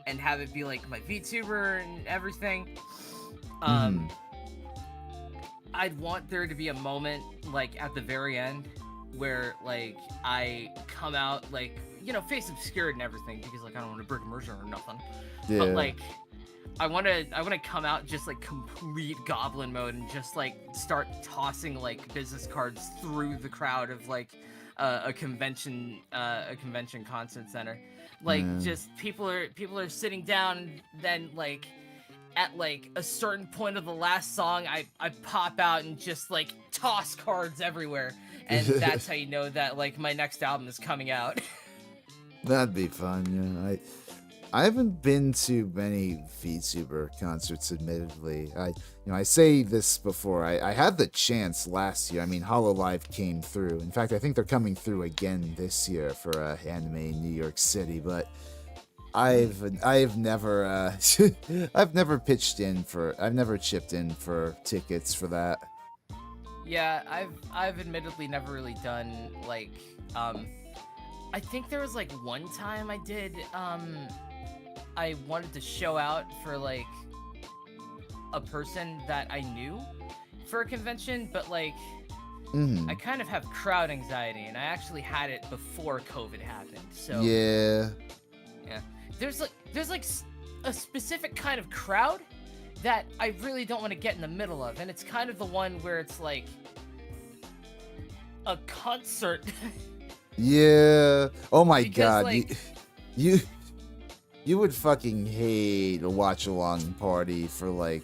and have it be like my VTuber and everything, I'd want there to be a moment like at the very end where like I come out like, you know, face obscured and everything because like I don't want to break immersion or nothing. Yeah. But like I wanna come out just like complete goblin mode and just like start tossing like business cards through the crowd of like a convention concert center. Like just people are sitting down, then like at like a certain point of the last song I pop out and just like toss cards everywhere, and that's how you know that like my next album is coming out. That'd be fun, yeah. I haven't been to many VTuber concerts, admittedly. I say this before. I had the chance last year. I mean, HoloLive came through. In fact, I think they're coming through again this year for anime in New York City. But I've never I've never chipped in for tickets for that. Yeah, I've admittedly never really done like I think there was like one time I did I wanted to show out for like a person that I knew for a convention, but like I kind of have crowd anxiety, and I actually had it before COVID happened. So yeah, there's like a specific kind of crowd that I really don't want to get in the middle of, and it's kind of the one where it's like a concert. Yeah. Oh my Because, god. like, You would fucking hate a watch along party for like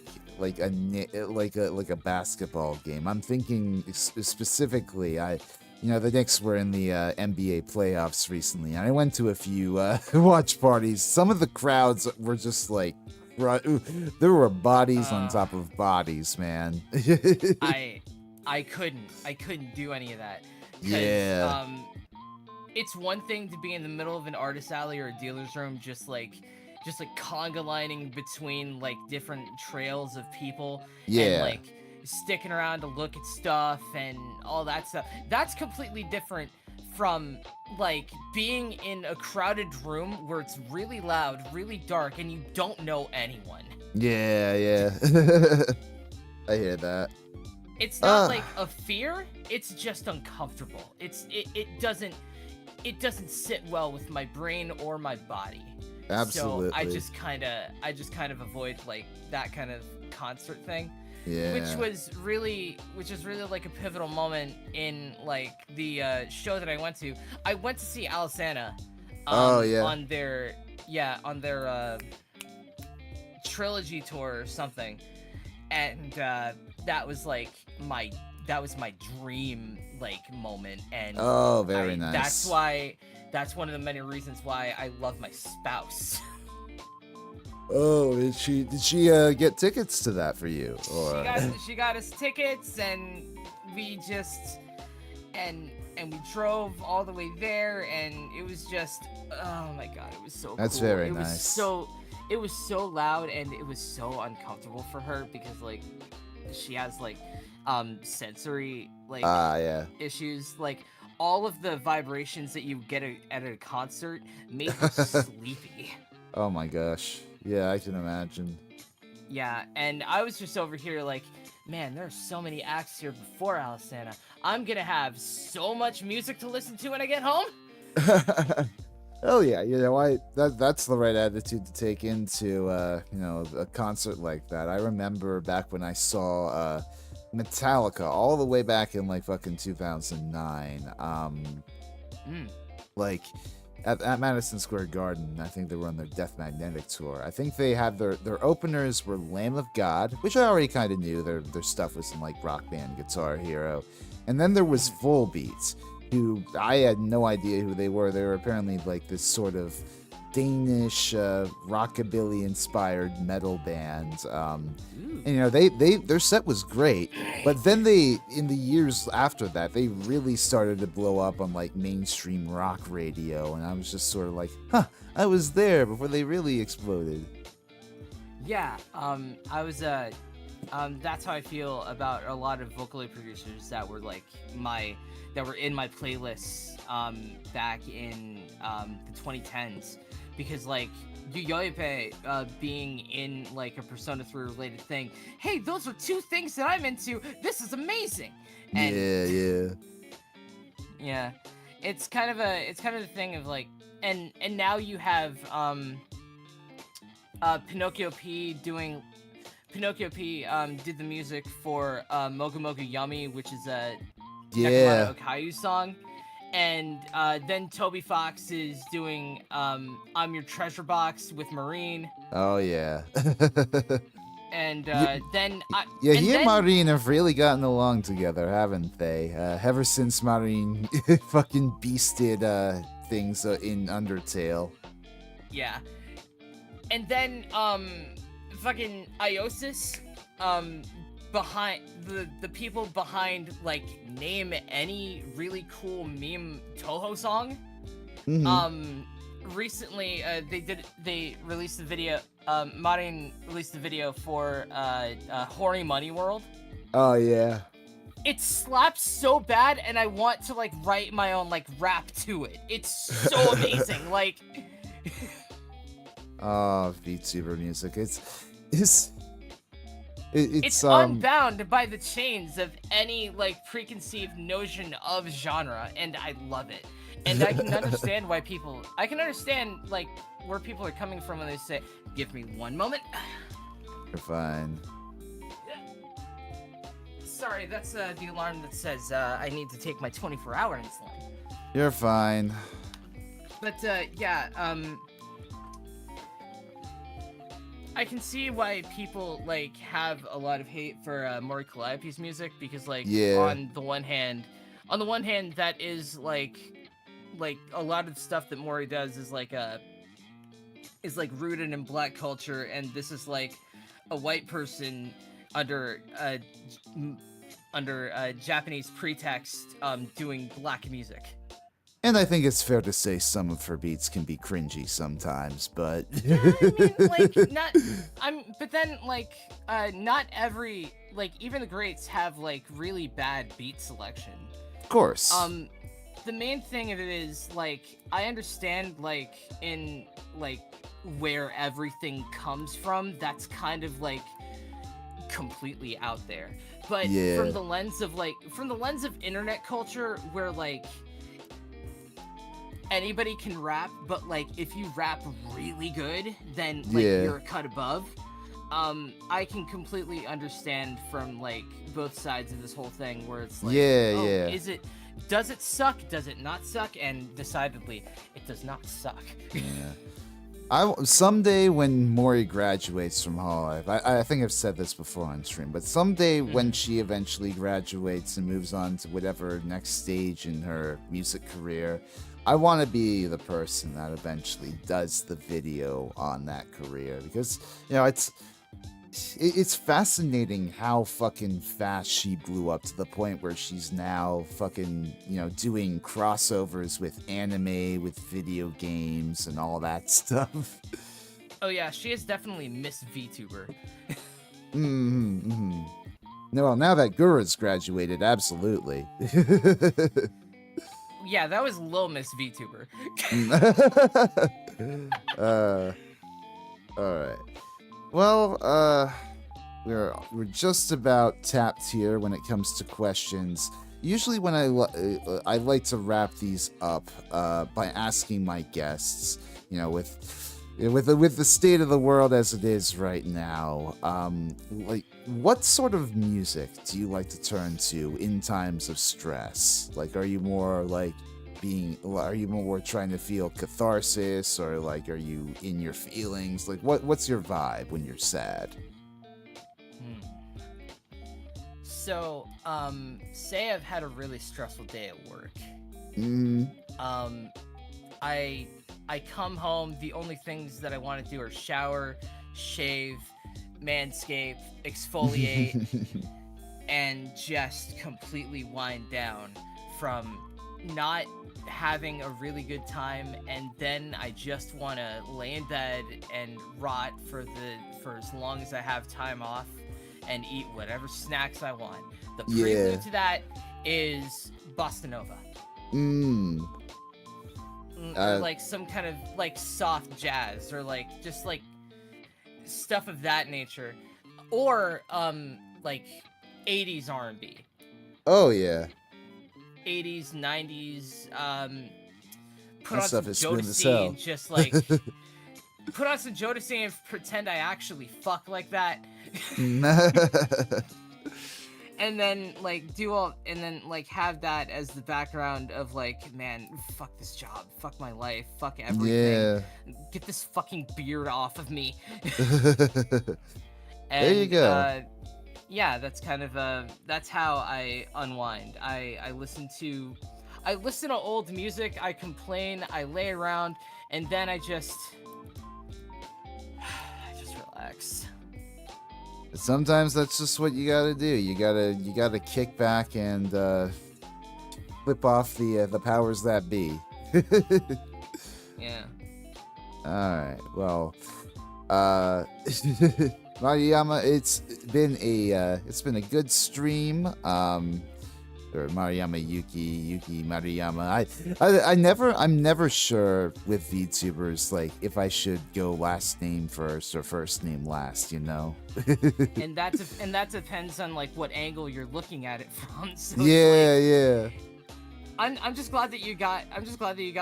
a basketball game. I'm thinking specifically. The Knicks were in the NBA playoffs recently, and I went to a few watch parties. Some of the crowds were just like, there were bodies on top of bodies, man. I couldn't do any of that. Yeah. It's one thing to be in the middle of an artist alley or a dealer's room just like just like conga lining between like different trails of people and Yeah. like sticking around to look at stuff and all that stuff. That's completely different from like being in a crowded room where it's really loud, really dark, and you don't know anyone. Yeah, yeah. I hear that. It's not like Ah, a fear, it's just uncomfortable. It doesn't sit well with my brain or my body. So absolutely. I just kind of avoid like that kind of concert thing. Which Yeah. is really like a pivotal moment in like the show that I went to. I went to see Alisana Oh, yeah. on their trilogy tour or something. And that was like my dream like moment, and Oh, very I nice. that's one of the many reasons why I love my spouse. Oh, did she get tickets to that for you? she Or got she got us tickets, and we just and we drove all the way there, and it was just, oh my god, it was so That's cool. very nice. It was so loud, and it was so uncomfortable for her because like she has like sensory like Yeah. issues. Like all of the vibrations that you get at a concert made her sleepy. Oh my gosh. Yeah, I can imagine. Yeah, and I was just over here like, man, there's so many acts here before Alisana. I'm gonna have so much music to listen to when I get home. Oh yeah, that's the right attitude to take into a concert like that. I remember back when I saw Metallica all the way back in like fucking 2009. Mm. Like at Madison Square Garden, I think they were on their Death Magnetic tour. I think they had their openers were Lamb of God, which I already kind of knew. Their stuff was in like Rock Band, Guitar Hero, and then there was Full Beats, who I had no idea who they were. They were apparently like this sort of Danish rockabilly inspired metal band. And their set was great, but then in the years after that they really started to blow up on like mainstream rock radio, and I was just sort of like, I was there before they really exploded. Yeah, that's how I feel about a lot of vocally producers that were like that were in my playlists back in the 2010s, because like Yuyoipe being in like a Persona 3 related thing. Hey, those are two things that I'm into. This is amazing. And Yeah. yeah, it's kind of the thing of like, and now you have Pinocchio P did the music for Mogu Mogu Yummy, which is a Yeah. Nekomata Okayu song. And then Toby Fox is doing I'm Your Treasure Box with Marine. Oh yeah. And Y- then yeah, and he and then Marine have really gotten along together, haven't they? Ever since Marine fucking beasted things in Undertale. yeah. And then fucking Iosis behind the people behind like name any really cool meme Toho song. Mm-hmm. Recently they released the video. Marin released the video for Horny Money World. Oh yeah. It slaps so bad, and I want to like write my own like rap to it. It's so amazing. Like Oh, VTuber music. It's it's unbound by the chains of any like preconceived notion of genre, and I love it. And I can understand I can understand like where people are coming from when they say, "Give me one moment." You're fine. Sorry, that's the alarm that says I need to take my 24-hour insulin. You're fine. But yeah, I can see why people like have a lot of hate for Mori Calliope's music, because like on the one hand that is like a lot of the stuff that Mori does is like rooted in black culture, and this is like a white person under Japanese pretext doing black music. And I think it's fair to say some of her beats can be cringy sometimes, but Yeah, I mean, like, but then, like, not every, like, even the greats have, like, really bad beat selection. of course. The main thing of it is, like, I understand, like, in, like, where everything comes from, that's kind of, like, completely out there. But Yeah. from the lens of internet culture, where, like, anybody can rap, but, like, if you rap really good, then, like, you're a cut above. I can completely understand from, like, both sides of this whole thing, where it's like, does it suck? Does it not suck? And decidedly, it does not suck. Yeah. Someday when Mori graduates from Hololive, I think I've said this before on stream, but someday when she eventually graduates and moves on to whatever next stage in her music career, I want to be the person that eventually does the video on that career, because, you know, it's fascinating how fucking fast she blew up to the point where she's now fucking, you know, doing crossovers with anime, with video games, and all that stuff. Oh yeah, she is definitely Miss VTuber. No, well, now that Gura's graduated, absolutely. Yeah, that was Lil Miss VTuber. Alright. Well, we're just about tapped here when it comes to questions. Usually when I like to wrap these up by asking my guests, you know, with the state of the world as it is right now, like, what sort of music do you like to turn to in times of stress? Like, are you more trying to feel catharsis, or like, are you in your feelings? Like, what's your vibe when you're sad? So, say I've had a really stressful day at work. I come home, the only things that I want to do are shower, shave, manscape, exfoliate, and just completely wind down from not having a really good time, and then I just want to lay in bed and rot for as long as I have time off and eat whatever snacks I want. The prelude to that is Bossa Nova. Or like some kind of like soft jazz, or like just like stuff of that nature, or like 80s R&B. Oh yeah. 80s, 90s. Put that on stuff some is smooth as Jodeci hell. and just like put on some Jodeci and pretend I actually fuck like that. And then like like have that as the background of like, man, fuck this job, fuck my life, fuck everything. Yeah. Get this fucking beard off of me. There you go. Yeah, that's kind of that's how I unwind. I listen to old music, I complain, I lay around, and then I just relax. Sometimes that's just what you gotta do. You gotta kick back and flip off the powers that be. Yeah. Alright, well, Maruyama, it's been a good stream. Or Maruyama Yuki Maruyama. I'm never sure with VTubers, like, if I should go last name first or first name last, you know. and that depends on like what angle you're looking at it from. So yeah. I'm just glad that you got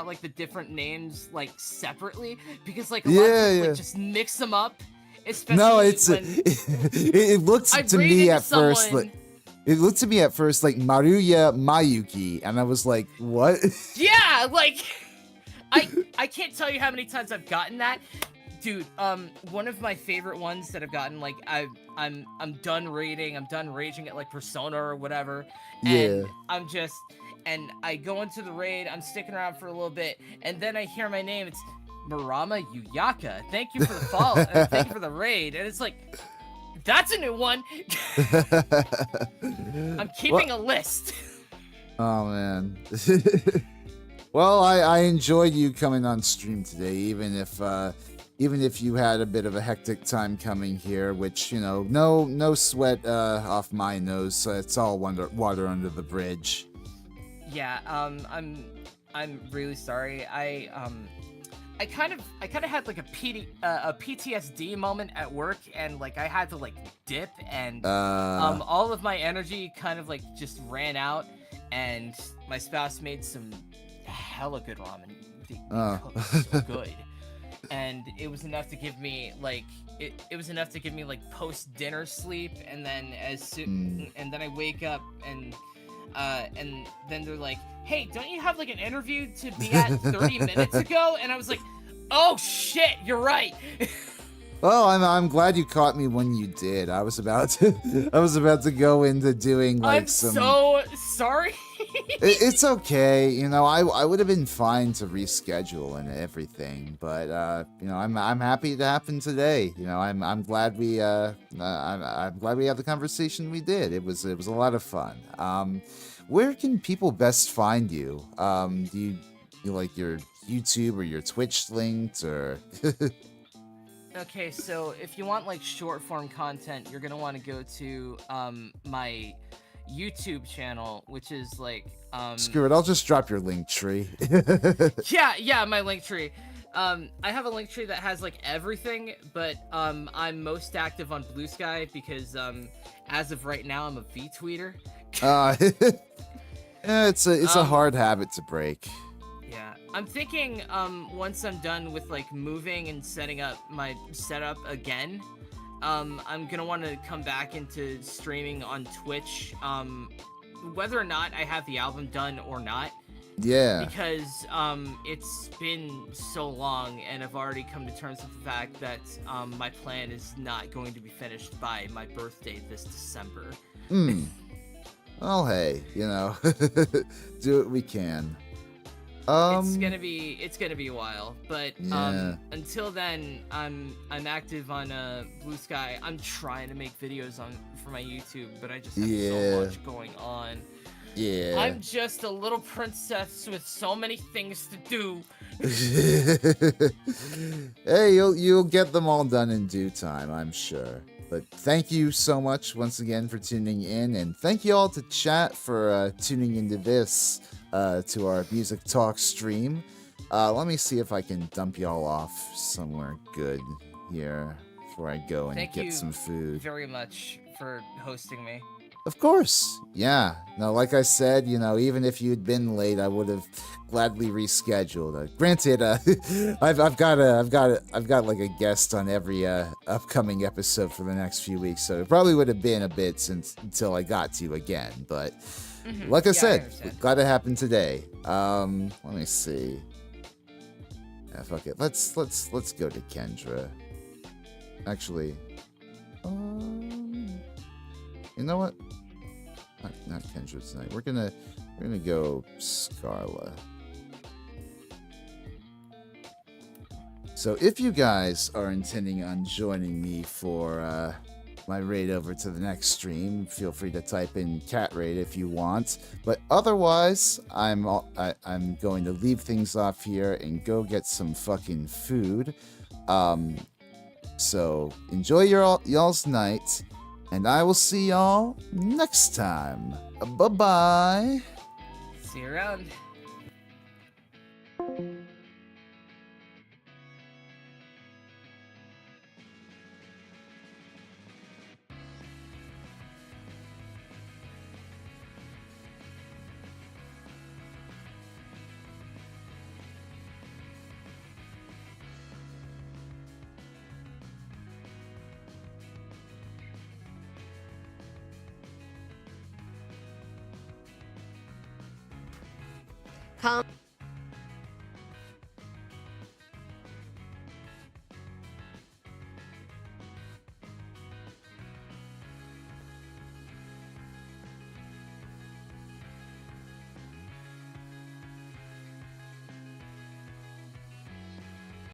like the different names like separately, because like a lot of people like, just mix them up. Especially no, it looked to me at first like. It looked to me at first like Maruyama Yuki, and I was like, "What?" Yeah, like I can't tell you how many times I've gotten that, dude. One of my favorite ones that I've gotten, like I'm done raiding, I'm done raging at like Persona or whatever, and and I go into the raid, I'm sticking around for a little bit, and then I hear my name. It's Maruyama Yuyaka. Thank you for the follow, and thank you for the raid, and it's like. That's a new one. I'm keeping a list. Oh man. Well, I enjoyed you coming on stream today, even if you had a bit of a hectic time coming here, which no sweat off my nose, so it's all water under the bridge. Yeah, I'm really sorry. I kind of had like a PTSD moment at work, and like I had to like dip, and all of my energy kind of like just ran out, and my spouse made some hella good ramen. They cooked so good, and it was enough to give me like it was enough to give me like post dinner sleep, and then and then I wake up and then they're like, hey, don't you have like an interview to be at 30 minutes ago? And I was like, oh shit, you're right. Well, I'm glad you caught me when you did. I was about to go into doing like I'm so sorry. It's okay. I would have been fine to reschedule and everything, but I'm happy it happened today. I'm glad we I'm glad we had the conversation we did. It was a lot of fun. Where can people best find you? Do you like your YouTube or your Twitch linked or? Okay, so if you want like short form content, you're gonna want to go to my YouTube channel, which is like Screw it, I'll just drop your link tree. yeah, my link tree. I have a link tree that has like everything, but I'm most active on Blue Sky because as of right now I'm a V-tweeter. It's a hard habit to break. Yeah, I'm thinking once I'm done with like moving and setting up my setup again, I'm gonna want to come back into streaming on Twitch, whether or not I have the album done or not. Yeah. Because it's been so long, and I've already come to terms with the fact that my plan is not going to be finished by my birthday this December. Well, hey, do what we can. It's gonna be a while, but yeah. Until then, I'm active on Blue Sky. I'm trying to make videos for my YouTube, but I just have so much going on. Yeah. I'm just a little princess with so many things to do. Hey, you'll get them all done in due time, I'm sure. But thank you so much once again for tuning in, and thank you all to chat for tuning into this to our music talk stream. Let me see if I can dump y'all off somewhere good here before I go and get some food. Thank you very much for hosting me. Of course, yeah. No, like I said, even if you'd been late, I would have gladly rescheduled. Granted, I've got like a guest on every upcoming episode for the next few weeks, so it probably would have been a bit until I got to you again. But like I said, glad it happened today. Let me see. Yeah, fuck it. Let's go to Kendra. Actually, you know what? Not Kendra tonight. We're gonna go Scarla. So if you guys are intending on joining me for my raid over to the next stream, feel free to type in cat raid if you want. But otherwise, I'm going to leave things off here and go get some fucking food. So enjoy y'all's night. And I will see y'all next time. Bye-bye. See you around. Come.